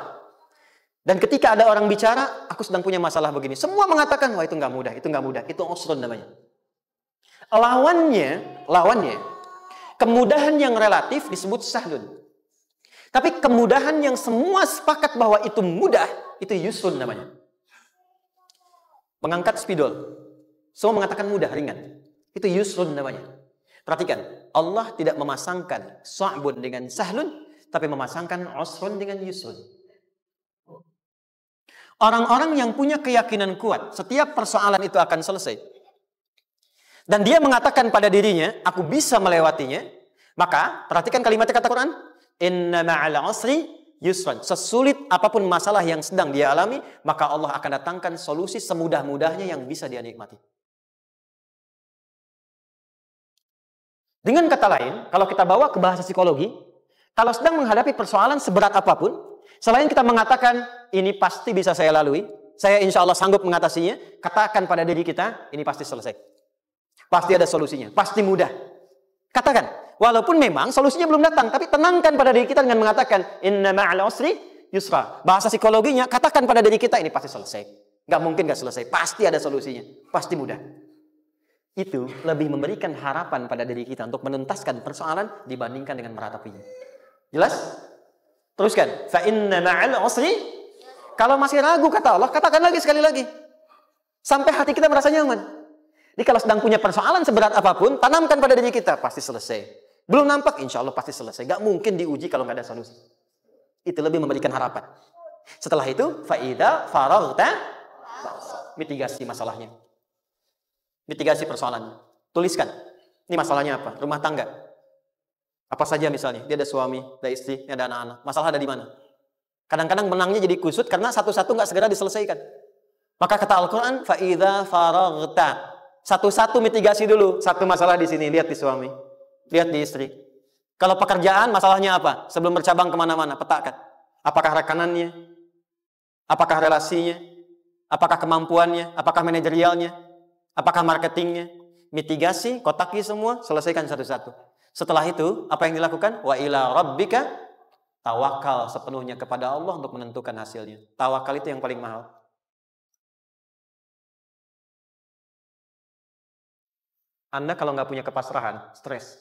Dan ketika ada orang bicara, aku sedang punya masalah begini. Semua mengatakan, wah itu nggak mudah, itu nggak mudah. Itu usrun namanya. Lawannya, kemudahan yang relatif disebut sahlun. Tapi kemudahan yang semua sepakat bahwa itu mudah, itu yusrun namanya. Mengangkat spidol. Semua mengatakan mudah, ringan. Itu yusrun namanya. Perhatikan, Allah tidak memasangkan sa'bun dengan sahlun, tapi memasangkan usrun dengan yusrun. Orang-orang yang punya keyakinan kuat, setiap persoalan itu akan selesai. Dan dia mengatakan pada dirinya, aku bisa melewatinya. Maka, perhatikan kalimatnya kata Quran. Inna ma'al usri yusran. Sesulit apapun masalah yang sedang dia alami, maka Allah akan datangkan solusi semudah-mudahnya yang bisa dia nikmati. Dengan kata lain, kalau kita bawa ke bahasa psikologi, kalau sedang menghadapi persoalan seberat apapun, selain kita mengatakan, ini pasti bisa saya lalui, saya insya Allah sanggup mengatasinya, katakan pada diri kita, ini pasti selesai. Pasti ada solusinya, pasti mudah. Katakan, walaupun memang solusinya belum datang, tapi tenangkan pada diri kita dengan mengatakan, inna ma'al usri yusra. Bahasa psikologinya, katakan pada diri kita, ini pasti selesai. Gak mungkin gak selesai, pasti ada solusinya, pasti mudah. Itu lebih memberikan harapan pada diri kita untuk menuntaskan persoalan dibandingkan dengan meratapinya. Jelas? Teruskan. Fa inna ma'al usri. Kalau masih ragu kata Allah, katakan lagi sekali lagi. Sampai hati kita merasa nyaman. Jadi kalau sedang punya persoalan seberat apapun, tanamkan pada diri kita, pasti selesai. Belum nampak, insya Allah pasti selesai. Gak mungkin diuji kalau gak ada solusi. Itu lebih memberikan harapan. Setelah itu, fa'idha faraghta, mitigasi masalahnya. Mitigasi persoalannya. Tuliskan. Ini masalahnya apa? Rumah tangga. Apa saja misalnya. Dia ada suami, ada istri, ada anak-anak. Masalah ada di mana? Kadang-kadang menangnya jadi kusut karena satu-satu nggak segera diselesaikan. Maka kata Al-Quran, fa'idha faraghta. Satu-satu mitigasi dulu. Satu masalah di sini. Lihat di suami. Lihat di istri. Kalau pekerjaan, masalahnya apa? Sebelum bercabang kemana-mana, petakan. Apakah rekanannya? Apakah relasinya? Apakah kemampuannya? Apakah manajerialnya? Apakah marketingnya? Mitigasi, kotaki semua, selesaikan satu-satu. Setelah itu, apa yang dilakukan? Wa ila rabbika, tawakal sepenuhnya kepada Allah untuk menentukan hasilnya. Tawakal itu yang paling mahal. Anda kalau nggak punya kepasrahan, stres.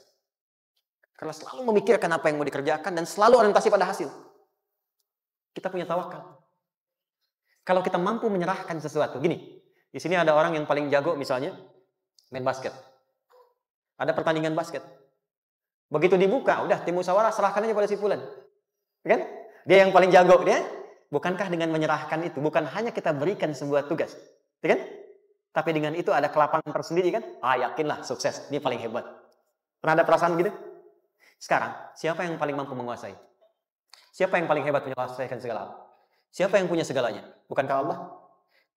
Karena selalu memikirkan apa yang mau dikerjakan dan selalu orientasi pada hasil. Kita punya tawakal. Kalau kita mampu menyerahkan sesuatu, gini. Di sini ada orang yang paling jago misalnya main basket. Ada pertandingan basket. Begitu dibuka, udah tim musyawarah serahkan aja pada si fulan. Kan? Dia yang paling jago dia. Bukankah dengan menyerahkan itu bukan hanya kita berikan sebuah tugas, kan? Tapi dengan itu ada kelapangan tersendiri kan? Yakinlah sukses, dia paling hebat. Pernah ada perasaan gitu? Sekarang, siapa yang paling mampu menguasai? Siapa yang paling hebat menyelesaikan segala hal? Siapa yang punya segalanya? Bukankah Allah?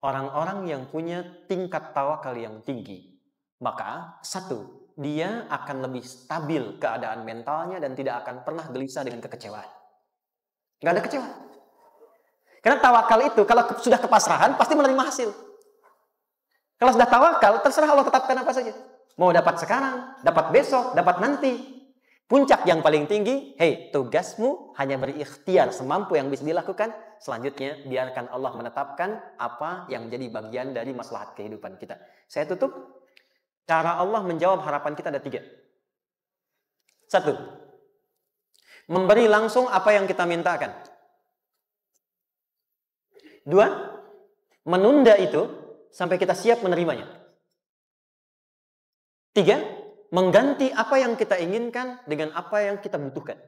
Orang-orang yang punya tingkat tawakal yang tinggi, maka satu, dia akan lebih stabil keadaan mentalnya dan tidak akan pernah gelisah dengan kekecewaan. Gak ada kecewa. Karena tawakal itu, kalau sudah kepasrahan, pasti menerima hasil. Kalau sudah tawakal, terserah Allah tetapkan apa saja. Mau dapat sekarang, dapat besok, dapat nanti. Puncak yang paling tinggi, tugasmu hanya berikhtiar semampu yang bisa dilakukan. Selanjutnya, biarkan Allah menetapkan apa yang menjadi bagian dari maslahat kehidupan kita. Saya tutup. Cara Allah menjawab harapan kita ada 3. 1. Memberi langsung apa yang kita mintakan. 2. Menunda itu sampai kita siap menerimanya. 3. Mengganti apa yang kita inginkan dengan apa yang kita butuhkan.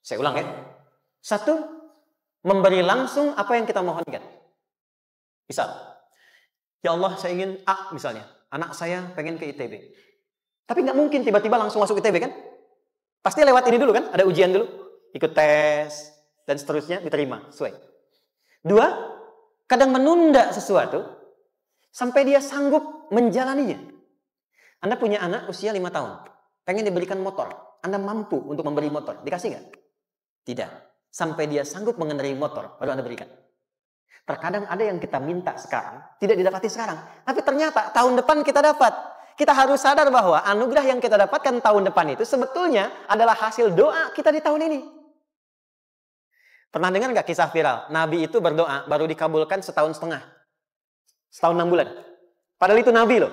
Saya ulang ya. 1. Memberi langsung apa yang kita mohonkan. Misal, ya Allah saya ingin A misalnya. Anak saya pengen ke ITB. Tapi nggak mungkin tiba-tiba langsung masuk ITB kan? Pasti lewat ini dulu kan? Ada ujian dulu. Ikut tes. Dan seterusnya diterima. Sesuai. 2. Kadang menunda sesuatu. Sampai dia sanggup menjalaninya. Anda punya anak usia 5 tahun. Pengen diberikan motor. Anda mampu untuk memberi motor. Dikasih nggak? Tidak. Sampai dia sanggup mengendarai motor, baru Anda berikan. Terkadang ada yang kita minta sekarang, tidak didapati sekarang. Tapi ternyata tahun depan kita dapat. Kita harus sadar bahwa anugerah yang kita dapatkan tahun depan itu sebetulnya adalah hasil doa kita di tahun ini. Pernah dengar nggak kisah viral? Nabi itu berdoa, baru dikabulkan setahun setengah. Setahun 6 bulan. Padahal itu Nabi loh.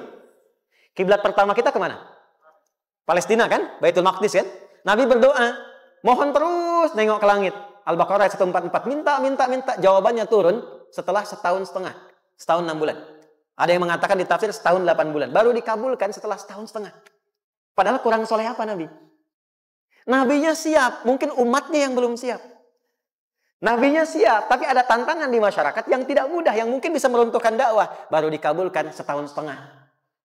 Kiblat pertama kita kemana? Palestina kan? Baitul Maqdis kan? Nabi berdoa, mohon terus nengok ke langit. Al-Baqarah 144, minta. Jawabannya turun setelah setahun setengah. Setahun 6 bulan. Ada yang mengatakan di tafsir setahun 8 bulan. Baru dikabulkan setelah setahun setengah. Padahal kurang soleh apa Nabi? Nabinya siap, mungkin umatnya yang belum siap. Nabinya siap, tapi ada tantangan di masyarakat yang tidak mudah, yang mungkin bisa meruntuhkan dakwah. Baru dikabulkan setahun setengah.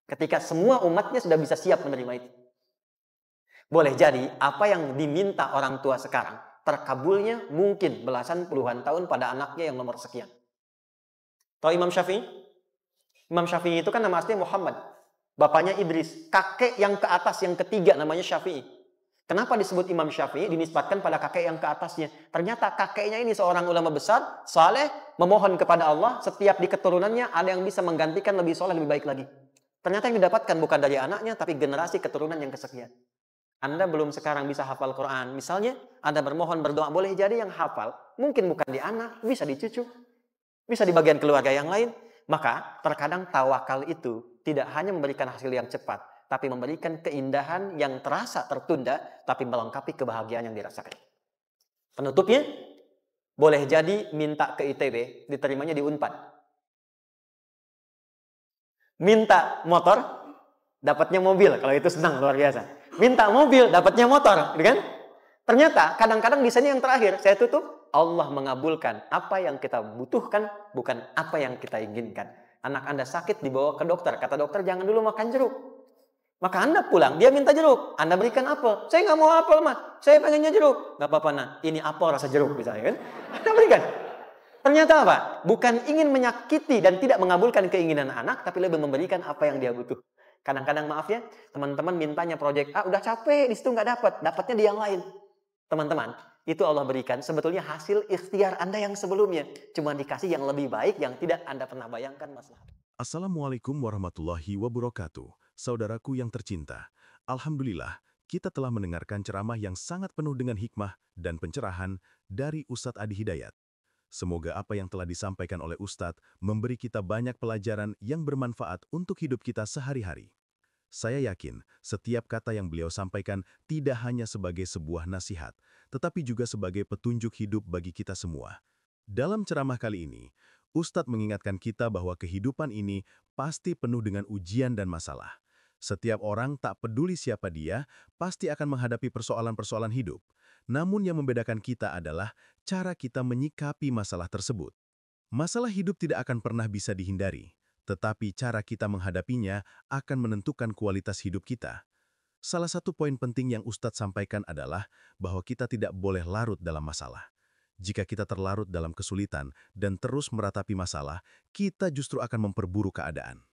Ketika semua umatnya sudah bisa siap menerima itu. Boleh jadi apa yang diminta orang tua sekarang terkabulnya mungkin belasan puluhan tahun pada anaknya yang nomor sekian. Tahu Imam Syafi'i? Imam Syafi'i itu kan nama aslinya Muhammad. Bapaknya Idris. Kakek yang ke atas, yang ketiga namanya Syafi'i. Kenapa disebut Imam Syafi'i? Dinisbatkan pada kakek yang ke atasnya. Ternyata kakeknya ini seorang ulama besar, saleh, memohon kepada Allah. Setiap di keturunannya ada yang bisa menggantikan lebih soleh, lebih baik lagi. Ternyata yang didapatkan bukan dari anaknya, tapi generasi keturunan yang kesekian. Anda belum sekarang bisa hafal Quran. Misalnya, Anda bermohon, berdoa, boleh jadi yang hafal. Mungkin bukan di anak, bisa di cucu. Bisa di bagian keluarga yang lain. Maka, terkadang tawakal itu tidak hanya memberikan hasil yang cepat, tapi memberikan keindahan yang terasa tertunda, tapi melengkapi kebahagiaan yang dirasakan. Penutupnya, boleh jadi minta ke ITB, diterimanya di Unpad. Minta motor, dapatnya mobil. Kalau itu senang, luar biasa. Minta mobil, dapatnya motor, gitu kan? Ternyata kadang-kadang di sini yang terakhir, saya tutup, Allah mengabulkan apa yang kita butuhkan, bukan apa yang kita inginkan. Anak Anda sakit, dibawa ke dokter. Kata dokter, jangan dulu makan jeruk. Maka Anda pulang, dia minta jeruk. Anda berikan apel. Saya nggak mau apel, Mas. Saya pengennya jeruk. Nggak apa-apa, nah. Ini apel rasa jeruk, misalnya kan? Anda berikan. Ternyata apa? Bukan ingin menyakiti dan tidak mengabulkan keinginan anak, tapi lebih memberikan apa yang dia butuh. Kadang-kadang maaf ya, teman-teman mintanya proyek A, udah capek, di situ nggak dapat, dapatnya di yang lain. Teman-teman, itu Allah berikan sebetulnya hasil ikhtiar Anda yang sebelumnya. Cuma dikasih yang lebih baik yang tidak Anda pernah bayangkan masalah. Assalamualaikum warahmatullahi wabarakatuh. Saudaraku yang tercinta, Alhamdulillah kita telah mendengarkan ceramah yang sangat penuh dengan hikmah dan pencerahan dari Ustadz Adi Hidayat. Semoga apa yang telah disampaikan oleh Ustadz memberi kita banyak pelajaran yang bermanfaat untuk hidup kita sehari-hari. Saya yakin setiap kata yang beliau sampaikan tidak hanya sebagai sebuah nasihat, tetapi juga sebagai petunjuk hidup bagi kita semua. Dalam ceramah kali ini, Ustadz mengingatkan kita bahwa kehidupan ini pasti penuh dengan ujian dan masalah. Setiap orang, tak peduli siapa dia, pasti akan menghadapi persoalan-persoalan hidup. Namun yang membedakan kita adalah cara kita menyikapi masalah tersebut. Masalah hidup tidak akan pernah bisa dihindari, tetapi cara kita menghadapinya akan menentukan kualitas hidup kita. Salah satu poin penting yang Ustadz sampaikan adalah bahwa kita tidak boleh larut dalam masalah. Jika kita terlarut dalam kesulitan dan terus meratapi masalah, kita justru akan memperburuk keadaan.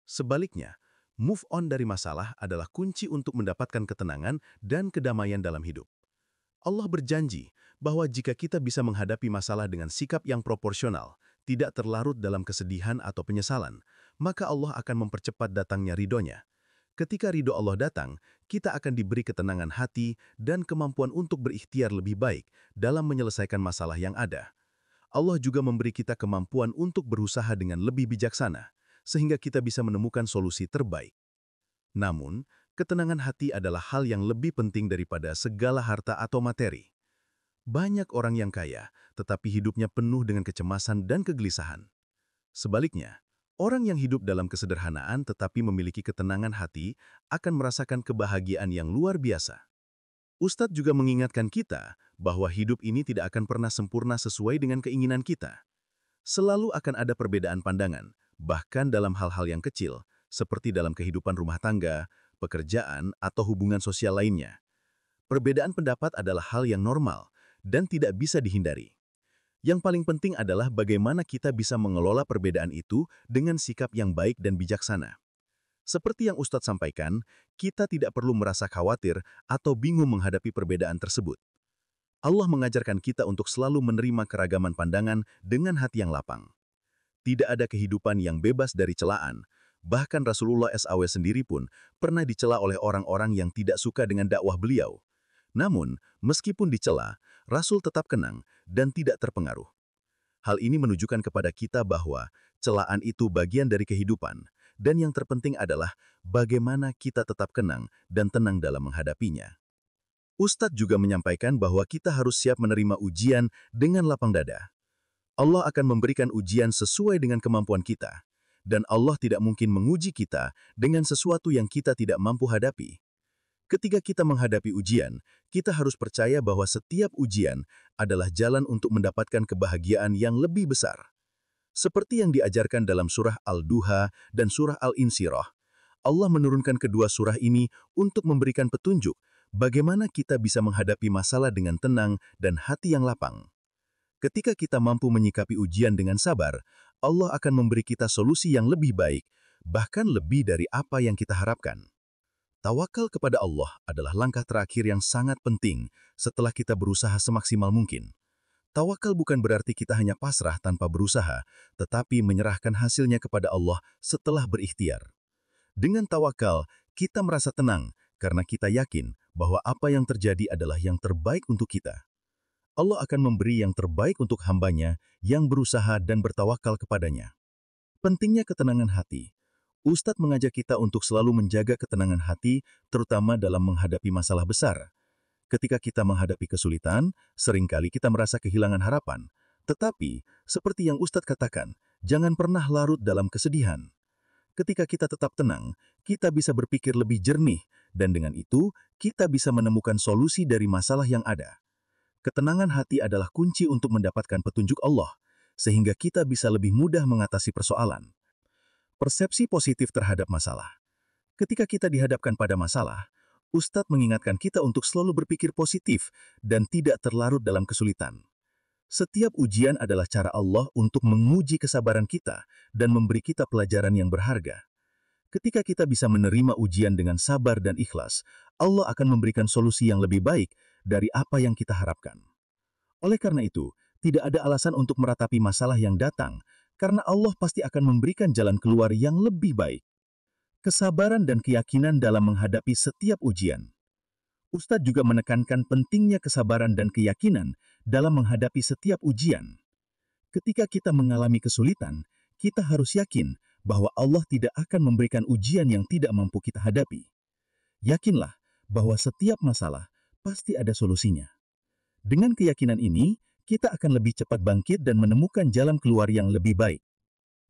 Sebaliknya, move on dari masalah adalah kunci untuk mendapatkan ketenangan dan kedamaian dalam hidup. Allah berjanji bahwa jika kita bisa menghadapi masalah dengan sikap yang proporsional, tidak terlarut dalam kesedihan atau penyesalan, maka Allah akan mempercepat datangnya ridhonya. Ketika ridho Allah datang, kita akan diberi ketenangan hati dan kemampuan untuk berikhtiar lebih baik dalam menyelesaikan masalah yang ada. Allah juga memberi kita kemampuan untuk berusaha dengan lebih bijaksana, sehingga kita bisa menemukan solusi terbaik. Namun, ketenangan hati adalah hal yang lebih penting daripada segala harta atau materi. Banyak orang yang kaya, tetapi hidupnya penuh dengan kecemasan dan kegelisahan. Sebaliknya, orang yang hidup dalam kesederhanaan tetapi memiliki ketenangan hati akan merasakan kebahagiaan yang luar biasa. Ustadz juga mengingatkan kita bahwa hidup ini tidak akan pernah sempurna sesuai dengan keinginan kita. Selalu akan ada perbedaan pandangan, bahkan dalam hal-hal yang kecil, seperti dalam kehidupan rumah tangga, pekerjaan, atau hubungan sosial lainnya. Perbedaan pendapat adalah hal yang normal dan tidak bisa dihindari. Yang paling penting adalah bagaimana kita bisa mengelola perbedaan itu dengan sikap yang baik dan bijaksana. Seperti yang Ustadz sampaikan, kita tidak perlu merasa khawatir atau bingung menghadapi perbedaan tersebut. Allah mengajarkan kita untuk selalu menerima keragaman pandangan dengan hati yang lapang. Tidak ada kehidupan yang bebas dari celaan. Bahkan Rasulullah SAW sendiri pun pernah dicela oleh orang-orang yang tidak suka dengan dakwah beliau. Namun, meskipun dicela, Rasul tetap tenang dan tidak terpengaruh. Hal ini menunjukkan kepada kita bahwa celaan itu bagian dari kehidupan, dan yang terpenting adalah bagaimana kita tetap tenang dan tenang dalam menghadapinya. Ustadz juga menyampaikan bahwa kita harus siap menerima ujian dengan lapang dada. Allah akan memberikan ujian sesuai dengan kemampuan kita, dan Allah tidak mungkin menguji kita dengan sesuatu yang kita tidak mampu hadapi. Ketika kita menghadapi ujian, kita harus percaya bahwa setiap ujian adalah jalan untuk mendapatkan kebahagiaan yang lebih besar. Seperti yang diajarkan dalam surah Al-Duha dan surah Al-Insyirah, Allah menurunkan kedua surah ini untuk memberikan petunjuk Bagaimana kita bisa menghadapi masalah dengan tenang dan hati yang lapang? Ketika kita mampu menyikapi ujian dengan sabar, Allah akan memberi kita solusi yang lebih baik, bahkan lebih dari apa yang kita harapkan. Tawakal kepada Allah adalah langkah terakhir yang sangat penting setelah kita berusaha semaksimal mungkin. Tawakal bukan berarti kita hanya pasrah tanpa berusaha, tetapi menyerahkan hasilnya kepada Allah setelah berikhtiar. Dengan tawakal, kita merasa tenang karena kita yakin bahwa apa yang terjadi adalah yang terbaik untuk kita. Allah akan memberi yang terbaik untuk hamba-Nya yang berusaha dan bertawakal kepadanya. Pentingnya ketenangan hati. Ustadz mengajak kita untuk selalu menjaga ketenangan hati, terutama dalam menghadapi masalah besar. Ketika kita menghadapi kesulitan, seringkali kita merasa kehilangan harapan. Tetapi, seperti yang Ustadz katakan, jangan pernah larut dalam kesedihan. Ketika kita tetap tenang, kita bisa berpikir lebih jernih, dan dengan itu, kita bisa menemukan solusi dari masalah yang ada. Ketenangan hati adalah kunci untuk mendapatkan petunjuk Allah, sehingga kita bisa lebih mudah mengatasi persoalan. Persepsi positif terhadap masalah. Ketika kita dihadapkan pada masalah, Ustadz mengingatkan kita untuk selalu berpikir positif dan tidak terlarut dalam kesulitan. Setiap ujian adalah cara Allah untuk menguji kesabaran kita dan memberi kita pelajaran yang berharga. Ketika kita bisa menerima ujian dengan sabar dan ikhlas, Allah akan memberikan solusi yang lebih baik dari apa yang kita harapkan. Oleh karena itu, tidak ada alasan untuk meratapi masalah yang datang, karena Allah pasti akan memberikan jalan keluar yang lebih baik. Kesabaran dan keyakinan dalam menghadapi setiap ujian. Ustadz juga menekankan pentingnya kesabaran dan keyakinan dalam menghadapi setiap ujian. Ketika kita mengalami kesulitan, kita harus yakin bahwa Allah tidak akan memberikan ujian yang tidak mampu kita hadapi. Yakinlah bahwa setiap masalah pasti ada solusinya. Dengan keyakinan ini, kita akan lebih cepat bangkit dan menemukan jalan keluar yang lebih baik.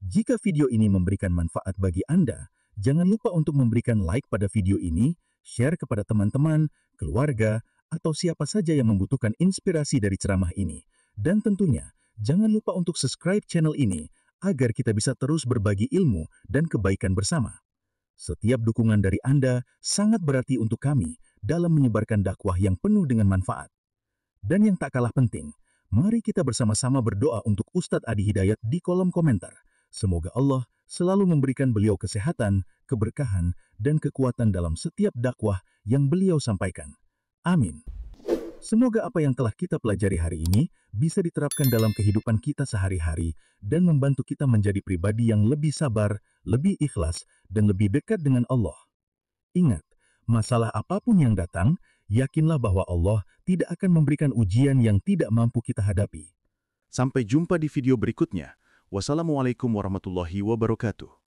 Jika video ini memberikan manfaat bagi Anda, jangan lupa untuk memberikan like pada video ini, share kepada teman-teman, keluarga, atau siapa saja yang membutuhkan inspirasi dari ceramah ini. Dan tentunya, jangan lupa untuk subscribe channel ini, agar kita bisa terus berbagi ilmu dan kebaikan bersama. Setiap dukungan dari Anda sangat berarti untuk kami dalam menyebarkan dakwah yang penuh dengan manfaat. Dan yang tak kalah penting, mari kita bersama-sama berdoa untuk Ustadz Adi Hidayat di kolom komentar. Semoga Allah selalu memberikan beliau kesehatan, keberkahan, dan kekuatan dalam setiap dakwah yang beliau sampaikan. Amin. Semoga apa yang telah kita pelajari hari ini bisa diterapkan dalam kehidupan kita sehari-hari dan membantu kita menjadi pribadi yang lebih sabar, lebih ikhlas, dan lebih dekat dengan Allah. Ingat, masalah apapun yang datang, yakinlah bahwa Allah tidak akan memberikan ujian yang tidak mampu kita hadapi. Sampai jumpa di video berikutnya. Wassalamualaikum warahmatullahi wabarakatuh.